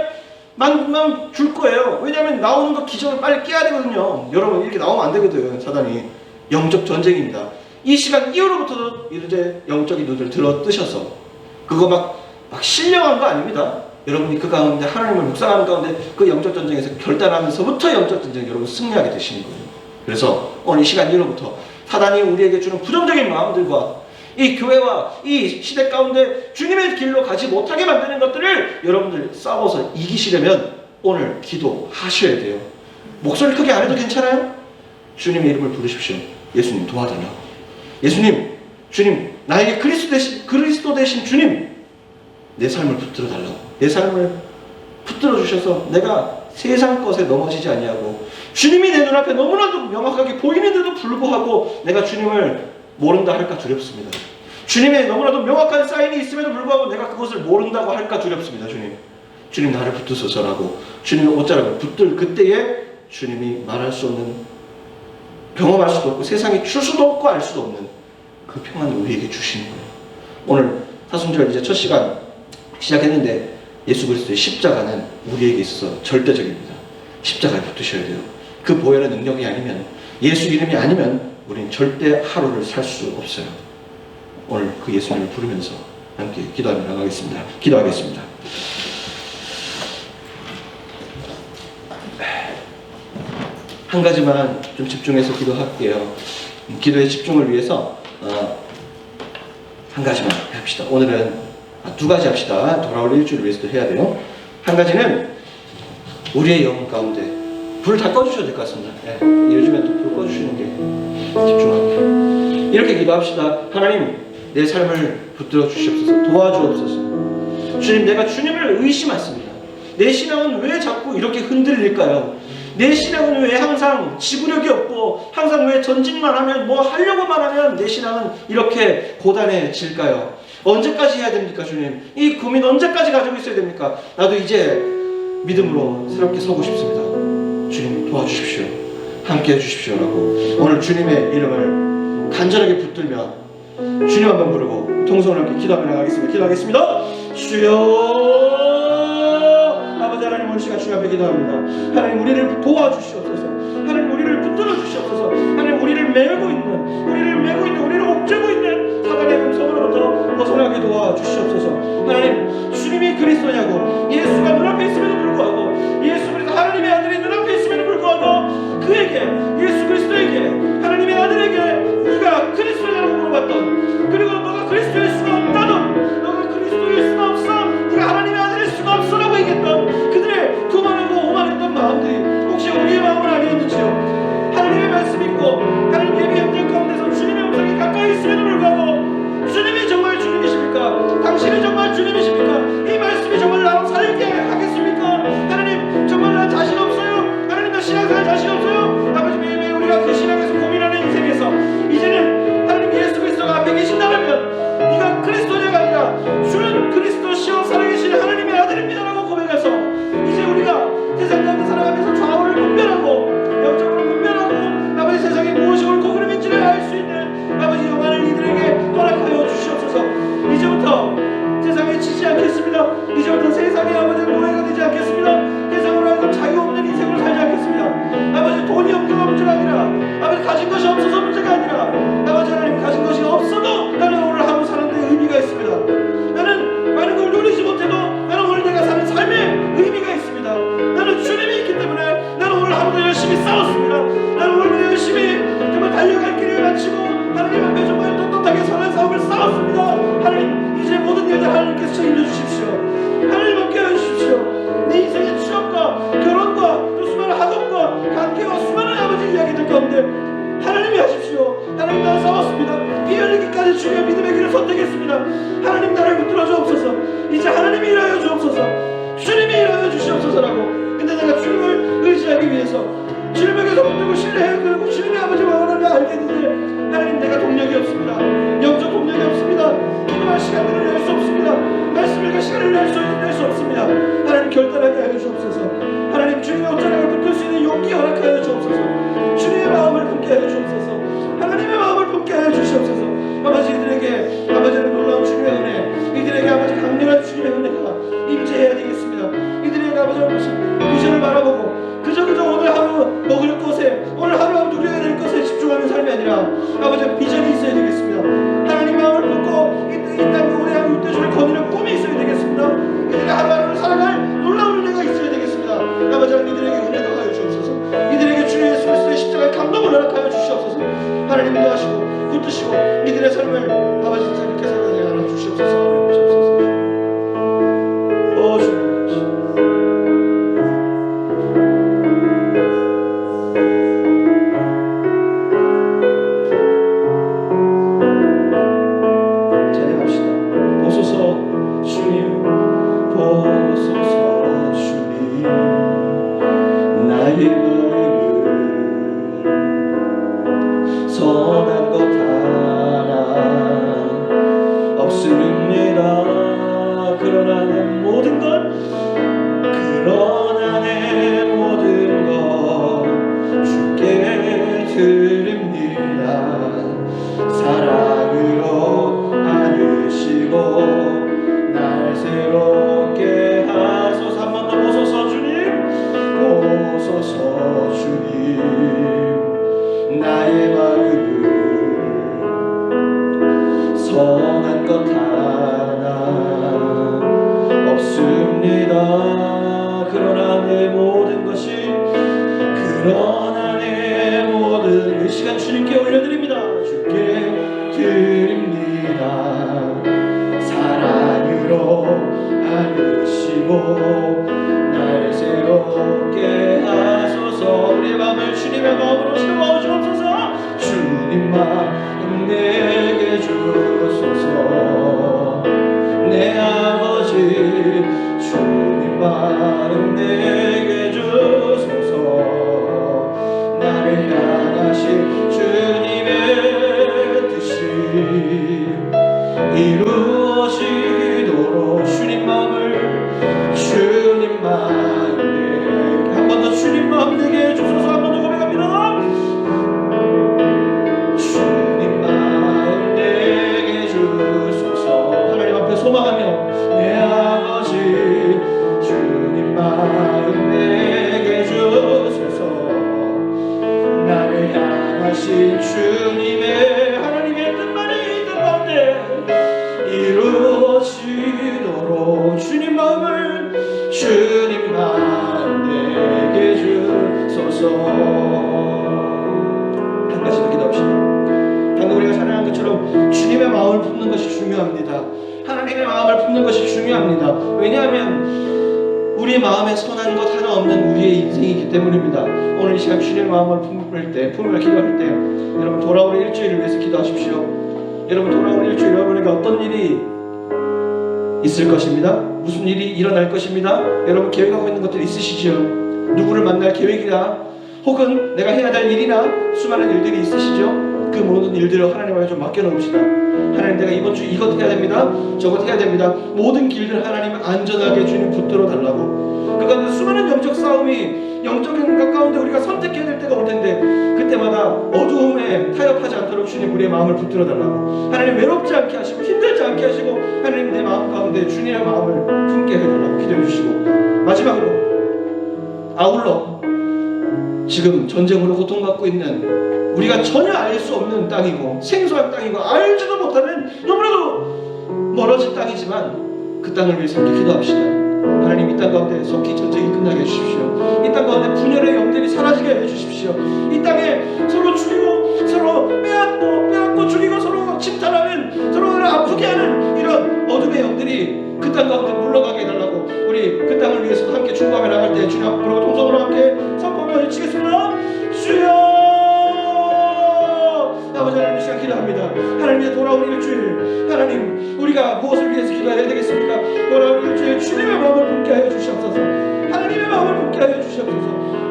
S4: 만 줄 거예요. 왜냐하면 나오는 거 기적을 빨리 깨야 되거든요. 여러분 이렇게 나오면 안 되거든. 사단이. 영적 전쟁입니다. 이 시간 이후로부터도 이제 영적인 눈을 들어 뜨셔서 그거 막 신령한 거 아닙니다. 여러분이 그 가운데 하나님을 묵상하는 가운데 그 영적 전쟁에서 결단하면서부터 영적 전쟁 여러분 승리하게 되시는 거예요. 그래서 오늘 이 시간 이후로부터 사단이 우리에게 주는 부정적인 마음들과 이 교회와 이 시대 가운데 주님의 길로 가지 못하게 만드는 것들을 여러분들 싸워서 이기시려면 오늘 기도하셔야 돼요. 목소리 크게 안 해도 괜찮아요? 주님의 이름을 부르십시오. 예수님 도와달라고. 예수님, 주님, 나에게 그리스도 대신 주님, 내 삶을 붙들어 달라고. 내 삶을 붙들어 주셔서 내가 세상 것에 넘어지지 아니하고 주님이 내 눈앞에 너무나도 명확하게 보이는데도 불구하고 내가 주님을 모른다 할까 두렵습니다. 주님의 너무나도 명확한 사인이 있음에도 불구하고 내가 그것을 모른다고 할까 두렵습니다. 주님 나를 붙드소서라고 주님의 옷자락을 붙들 그때에 주님이 말할 수 없는, 경험할 수도 없고 세상에 줄 수도 없고 알 수도 없는 그 평안을 우리에게 주시는 거예요. 오늘 사순절 이제 첫 시간 시작했는데 예수 그리스도의 십자가는 우리에게 있어서 절대적입니다. 십자가에 붙으셔야 돼요. 그 보혈의 능력이 아니면, 예수 이름이 아니면 우리는 절대 하루를 살 수 없어요. 오늘 그 예수님을 부르면서 함께 기도하며 나가겠습니다. 기도하겠습니다. 한 가지만 좀 집중해서 기도할게요. 기도의 집중을 위해서 한 가지만 합시다. 오늘은 두 가지 합시다. 돌아올 일주일 위해서도 해야 돼요. 한 가지는 우리의 영혼 가운데 불을 다 꺼주셔도 될 것 같습니다. 요즘엔 또 불 꺼주시는 게 집중하게. 이렇게 기도합시다. 하나님, 내 삶을 붙들어 주시옵소서. 도와주옵소서. 주님, 내가 주님을 의심했습니다. 내 신앙은 왜 자꾸 이렇게 흔들릴까요? 내 신앙은 왜 항상 지구력이 없고 항상 왜 전진만 하면 뭐 하려고만 하면 내 신앙은 이렇게 고단해질까요? 언제까지 해야 됩니까, 주님? 이 고민 언제까지 가지고 있어야 됩니까? 나도 이제 믿음으로 새롭게 서고 싶습니다. 주님 도와주십시오. 함께 해주십시오라고 오늘 주님의 이름을 간절하게 붙들며 주님 한번 부르고 통성을 함께 기도하며 나가겠습니다. 기도하겠습니다. 주여, 아버지 하나님, 오늘 시간 주님 앞에 기도합니다. 하나님, 우리를 도와주시옵소서. 하나님, 우리를 붙들어 주시옵소서. 하나님, 우리를 메고 있는 우리를 옥죄고 있는 사단의 음성으로부터 벗어나게 도와주시옵소서. 하나님, 주님이 그리스도냐고, 예수가 눈앞에 있음에도 불구하고, 예수 그리스도 하나님의 아들이 눈앞에 있음에도 불구하고 그에게, 예수 그리스도에게, 하나님의 아들에게 네가 그리스도냐고 물어봤던, 그리고 너가 그리스도일 수가 없다던, 너가 그리스도일 수가 없어, 네가 하나님의 아들일 수가 없어라고 얘기했던 그들의 교만하고 오만했던 마음들이 혹시 우리의 마음은 아니었는지요? 하나님의 말씀 있고 하나님 예배 현장 가운데서 주님의 음성이 가까이 있음에도 불구하고 주님이 정말 주님이십니까? 당신이 정말 주님이십니까? 이 말씀이 정말 나로 살게 하겠습니까? 하나님, 정말 난 자신 없어요. 하나님, 나 신앙생활 자신 없어요. 아버지, 매일매일 우리가 그 신앙에서 고민하는 인생에서 이제는 하나님 예수 그리스도가 앞에 계신다면 네가 그리스도냐가 아니라 주는 그리스도시요 살아계신 하나님의 아들입니다라고 고백해서 이제 우리가 세상 열심히 싸웠습니다. 나는 오늘 열심히 정말 달려갈 길을 마치고 하나님 앞에 정말 떳떳하게 선한 싸움을 싸웠습니다. 하나님, 이제 모든 일들 하나님께서 책임져 주십시오. 하나님 함께 해주십시오. 내 인생의 취업과 결혼과 또 수많은 학업과 관계와 수많은 아버지 이야기들 가운데 하나님이 하십시오. 하나님, 나는 싸웠습니다. 피 흘리기까지 주의 믿음의 길을 선택했습니다. 하나님, 나를 붙들어 주옵소서. 이제 하나님이 일하여 주옵소서. 주님이 일하여 주시옵소서라고. 근데 내가 주님을 의지하기 위해서 주님에게서 붙들고 신뢰해야 되고 주님의 아버지 마음을 알겠는데 하나님, 내가 동력이 없습니다. 영적 동력이 없습니다. 기도할 시간들을 낼 수 없습니다. 말씀 읽을 시간을 낼 수 없습니다. 하나님, 결단하게 하여 주옵소서. 하나님, 주님의 옷자락을 붙들 수 있는 용기 허락하여 주옵소서. 주님의 마음을 품게 하여 주옵소서. 하나님의 마음을 품게 하여 주시옵소서. 아버지, 이들에게 아버지의 놀라운 주님의 은혜, 이들에게 아버지 강렬한 주님의 은혜가 임재해야 되겠습니다. 이들에게 아버지의 비전을 바라보고 그저 오늘 하루 먹을 것에, 오늘 하루 누려야 될 것에 집중하는 삶이 아니라 아버지 비전이 있어야 되겠습니다. 하나님 마음을 품고 이 땅 오래 하루 육대주를 거니는 꿈이 있어야 되겠습니다. 이들에게 하루하루를 살아갈 놀라운 은혜가 있어야 되겠습니다. 아버지, 이들에게 은혜도 하여 주옵소서. 이들에게 주 예수 그리스도의 십자가의 감동을 허락하여 주시옵소서. 하나님, 인도하시고 붙드시고 이들의 삶을 아버지 이렇게 살아가게 하여 주시옵소서. 선한 것 하나 없습니다. 그러나 내 모든 것 주께 드립니다. 사랑으로 안으시고 날 새롭게 하소서. 한 번 더 보소서 주님, 보소서 주님. 나의 마음을 선한 것 하나 없습니다. 그러나 내 모든 것이, 그러나 내 모든 이 시간 주님께 올려드립니다. 주께 드립니다. 사랑으로 안으시고 날 새롭게 하소서. 우리의 마음을 주님의 마음으로 채워주옵소서. 주님 마음 내게 주소서. 내 아버지 주님 마음 내게 주소서. 나를 향하신 주님의 뜻이 이루어지도록 주님 마음을, 주님 마음 내게, 한 번 더 주님 마음 내게 주소서. 한 번 더 고백합니다. 주님 마음 내게 주소서. 하나님 앞에 소망하며 내 아버지 주님 마음 내게 주소서. 나를 향하신 주님의 하나님의 뜻만이 있는 가운데 이루어지도록 주님 마음을, 주님 마음 내게 주소서. 한 가지 더 기도합시다. 방금 우리가 찬양한 것처럼 주님의 마음을 품는 것이 중요합니다. 하나님의 마음을 품는 것이 중요합니다. 왜냐하면 우리의 마음에 선한 것 하나 없는 우리의 인생이기 때문입니다. 오늘 이 시간 주님의 마음을 품을 때, 기도할 때 여러분 돌아오는 일주일을 위해서 기도하십시오. 여러분 돌아오는 일주일 여러분에게 어떤 일이 있을 것입니다. 무슨 일이 일어날 것입니다. 여러분 계획하고 있는 것들 있으시죠? 누구를 만날 계획이나 혹은 내가 해야 될 일이나 수많은 일들이 있으시죠? 그 모든 일들을 하나님 앞에 좀 맡겨놓읍시다. 하나님, 내가 이번 주 이것 해야 됩니다. 저것 해야 됩니다. 모든 길들 하나님 안전하게 주님 붙들어 달라고. 그러니까 수많은 영적 싸움이, 영적인 것 가운데 우리가 선택해야 될 때가 올 텐데 그때마다 어두움에 타협하지 않도록 주님 우리의 마음을 붙들어 달라고. 하나님 외롭지 않게 하시고 힘들지 않게 하시고 하나님 내 마음 가운데 주님의 마음을 품게 해달라고 기도해 주시고, 마지막으로 아울러 지금 전쟁으로 고통받고 있는 우리가 전혀 알 수 없는 땅이고 생소한 땅이고 알지도 못하는 너무나도 멀어진 땅이지만 그 땅을 위해서 함께 기도합시다. 하나님, 이 땅 가운데 속히 전쟁이 끝나게 해주십시오. 이 땅 가운데 분열의 영들이 사라지게 해주십시오. 주십시오. 이 땅에 서로 죽이고 서로 빼앗고 죽이고 서로 침탈하는, 서로를 아프게 하는 이런 어둠의 영들이 그 땅 가운데 물러가게 해달라고, 우리 그 땅을 위해서 함께 중보하며 나갈 때 주님 앞으로 동성으로 함께 선포하며 외치겠습니다. 주여! 아버지 하나님, 이 시간 기도합니다. 하나님의 돌아온 일주일, 하나님 우리가 무엇을 위해서 기도해야 되겠습니까? 돌아온 일주일 주님의 마음을 품게 하여 주시옵소서. 하나님의 마음을 품게 하여 주시옵소서.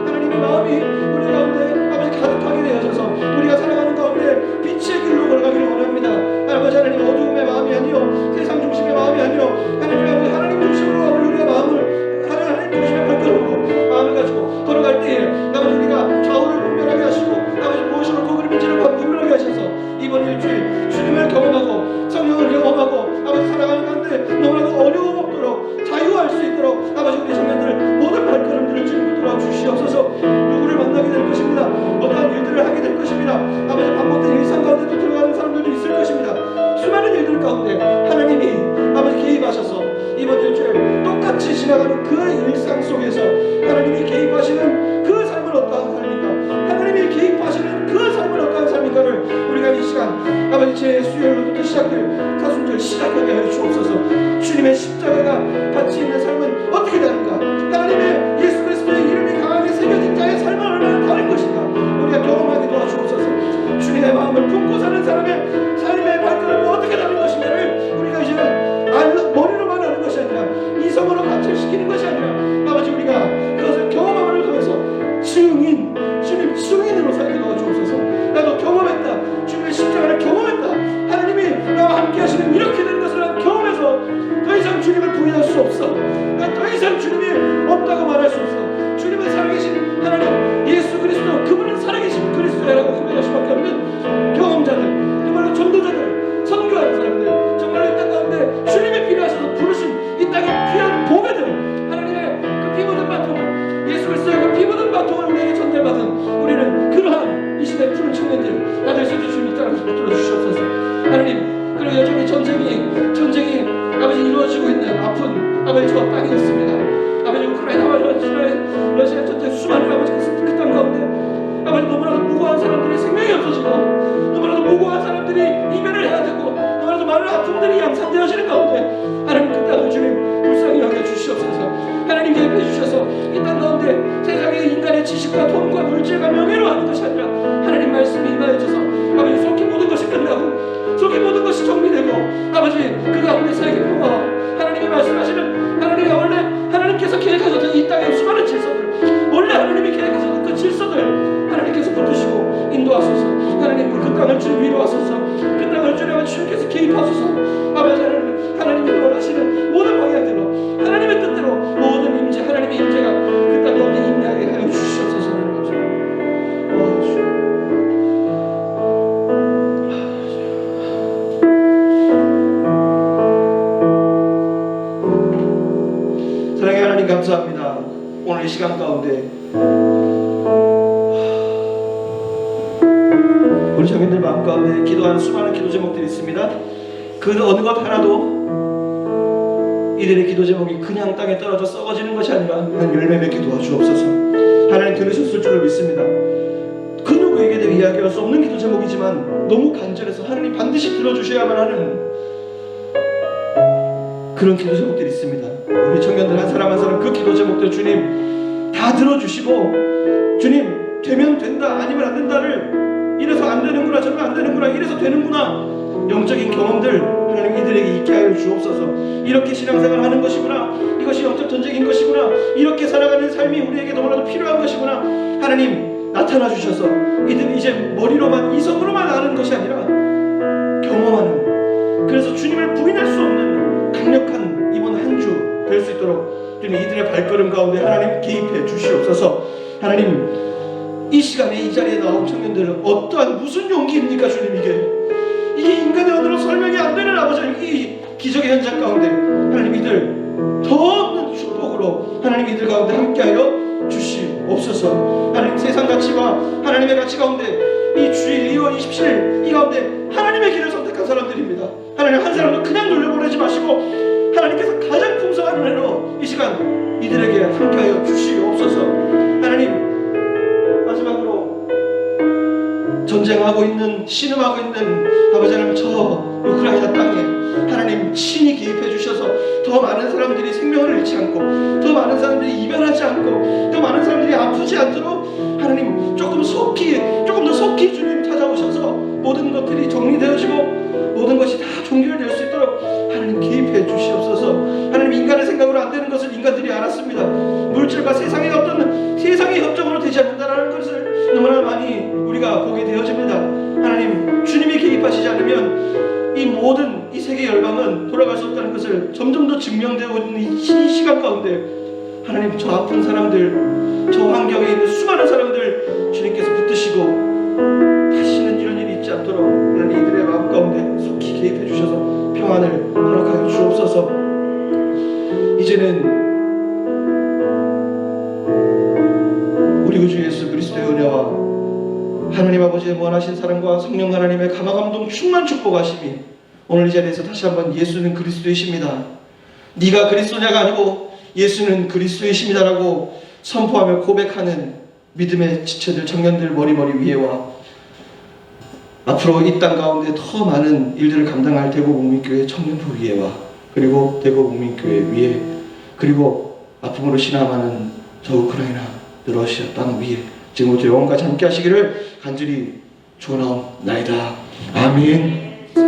S4: 하나님의 마음이 우리 가운데 아버지 가득하게 되어져서 우리가 살아가는 가운데 빛의 길로 걸어가기를 원합니다. 아버지 하나님, 어두움의 마음이 아니요 세상 중심의 마음이 아니요 하나님 중심으로 우리가 마음을 하나님 중심의 발걸음으로 마음을 가지고 걸어갈 때에 아버지 우리가 좌우를 분별하게 하시고 아버지 무엇으로 도그림인지를 분별하게 하셔서 이번 일주일 주님을 경험하고 성령을 경험하고 아버지 살아가는 가운데 너무나도 어려움 없도록 자유할 수 있도록 아버지 우리 청년들 모든 발걸음들을 주님 붙들어 주시옵소서. 누구를 만나게 될 것입니다. 어떠한 일들을 하게 될 것입니다. 아버지 반복된 일상 가운데도 들어가는 사람들도 있을 것입니다. 수많은 일들 가운데 하나님이 아버지 개입하셔서 이번 일주일 똑같이 지나가는 그 일상 속에서 하나님이 개입하시는 그 삶은 어떠한 삶입니까? 하나님이 개입하시는 그 삶은 어떠한 삶인가를 우리가 이 시간 아버지 제 수요일부터 시작될 사순절 시작하게 하여 주옵소서. 주님의 십자가가 같이 있는 삶은 어떻게 다른가? 하나님의 예수 그리스도의 이름이 강하게 새겨진 자의 삶은 얼마나 다른 것인가? 우리가 경험하게 도와주옵소서. 주님의 마음을 품고 사는 사람의 삶의 발걸음이 어떻게 다른 것인가를 우리가 이제는 머리로만 하는 것이 아니라 이성으로 관철시키는 것이 아니라 아버지 우리가 그것을 경험함을 통해서 주님 증인으로 살게 도와주옵소서. 나도 경험했다. 주님의 십자가를 경험했다. 하나님이 나와 함께 하시는 이렇게 된 것을 난 경험해서 더 이상 주님을 부인할 수 없어. 난 더 이상 주님이 없다고 말할 수 없어. 주님은 살아계신 하나님 예수 그리스도, 그분은 살아계신 그리스도라고 고백할 수밖에 없는 경험자들, 정말로 전도자들, 선교하는 사람들, 정말로 이 땅 가운데 주님이 필요하셔서 부르신 이 땅의 귀한 보배들, 하나님의 그 피묻은 바통을, 예수 그리스도의 그 피묻은 바통을 우리에게 전달받은 우리는 그러한 이 시대의 푸른 청년들 나들 수 주님 이 땅을 붙들어 주시옵소서. 하나님, 그리고 여전히 전쟁이 아버지 이루어지고 있는 아픈 아버지 저 땅이 있습니다. 아버지 우크라이나와 러시아 전쟁 수많은 아버지 그 땅 가운데 아버지 너무나도 무고한 사람들이 생명이 없어지고 너무나도 무고한 사람들이 이별을 해야 되고 너무나도 많은 아픔들이 양산되어지는 가운데 하나님 그 땅을 주님 불쌍히 여겨 주시옵소서. 하나님 개입해 주셔서 이 땅 가운데 세상의 인간의 지식과 돈과 물질과 명예로 하는 것이 아니라 하나님 말씀이 임하여져서 아버지 속히 모든 것이 끝나고 속히 모든 것이 정리되고 아버지 그 가운데 세계 평화와 하나님이 말씀하시는 하나님이 원래 하나님께서 계획하셨던 이 땅의 수많은 질서들, 원래 하나님이 계획하셨던 그 질서들 하나님께서 붙드시고 인도하소서. 하나님 그 땅을 주님 위로하소서. 그 땅을 주님 주님께서 개입하소서. 아버지 하나님이 원하시는 모든 방향대로 하나님의 뜻대로 모든 임재, 하나님의 임재가 그 땅 가운데 임하게 하여 주시옵소서. 하나님 감사합니다. 사랑의 하나님 감사합니다. 오늘 이 시간 가운데 우리 청년들 마음 가운데 기도하는 수많은 기도 제목들이 있습니다. 그 어느 것 하나도 이들의 기도 제목이 그냥 땅에 떨어져 썩어지는 것이 아니라 한 열매 맺게 도와주옵소서. 하나님 들으셨을 줄을 믿습니다. 그 누구에게도 이야기할 수 없는 기도 제목이지만 너무 간절해서 하나님 반드시 들어주셔야만 하는 그런 기도 제목들이 있습니다. 우리 청년들 한 사람 한 사람 그 기도 제목들 주님 다 들어주시고 주님 되면 된다 아니면 안 된다를 이래서 안 되는구나 저러면 안 되는구나 이래서 되는구나 영적인 경험들 하나님 이들에게 있게 하여 주옵소서. 이렇게 신앙생활을 하는 것이구나, 이것이 영적 전쟁인 것이구나, 이렇게 살아가는 삶이 우리에게 너무나도 필요한 것이구나. 하나님 나타나 주셔서 이들이 이제 머리로만 이성으로만 아는 것이 아니라 경험하는, 그래서 주님을 부인할 수 없는 강력한 이번 한 주 될 수 있도록 주님 이들의 발걸음 가운데 하나님 개입해 주시옵소서. 하나님 이 시간에 이 자리에 나온 청년들은 어떠한 무슨 용기입니까 주님. 이게 인간의 언어로 설명이 안 되는 아버지 이 기적의 현장 가운데 하나님 이들 더 없는 축복으로 하나님 이들 가운데 함께하여 주시옵소서. 하나님 세상 가치와 하나님의 가치 가운데 이 주일 2월 27일 이 가운데 하나님의 길을 선택한 사람들입니다. 하나님 한 사람도 그냥 돌려보내지 마시고 하나님께서 가장 풍성한 은혜로 이 시간 이들에게 함께하여 주시옵소서. 하나님 마지막으로 전쟁하고 있는, 신음하고 있는 아버지 하나님 저 우크라이나 땅에 하나님 친히 개입해 주셔서 더 많은 사람들이 생명을 잃지 않고, 더 많은 사람들이 이별하지 않고, 더 많은 사람들이 아프지 않도록 하나님 조금 더 속히 주님 찾아오셔서 모든 것들이 정리되어지고 모든 것이 다 종결될 수 있도록 하나님 개입해 주시옵소서. 하나님 인간의 생각으로 안 되는 것을 인간들이 알았습니다. 물질과 세상의 어떤 세상의 협정으로 되지 않는다라는 것을 너무나 많이 우리가 보게 되어집니다. 하나님 주님이 개입하시지 않으면 이 모든 이 세계 열방은 돌아갈 수 없다는 것을 점점 더 증명되고 있는 이 시간 가운데 하나님 저 아픈 사람들, 저 환경에 있는 수많은 사람들 주님께서 붙드시고 다시는 이런 일이 있지 않도록 하나님 이들의 마음 가운데 속히 개입해 주셔서 평안을 허락하여 주옵소서. 이제는 우리 구주 예수 그리스도의 은혜와 하나님 아버지의 무한하신 사랑과 성령 하나님의 감화감동 충만 축복하심이 오늘 이 자리에서 다시 한번 예수는 그리스도이십니다, 네가 그리스도냐가 아니고 예수는 그리스도이십니다라고 선포하며 고백하는 믿음의 지체들, 청년들 머리머리 위에와 앞으로 이 땅 가운데 더 많은 일들을 감당할 대구국민교회 청년부 위에와 그리고 대구국민교회 위에 그리고 아픔으로 신음하는 저 우크라이나 러시아 땅 위에 지금부터 영원까지 함께 하시기를 간절히 축원하옵나이다. 아멘.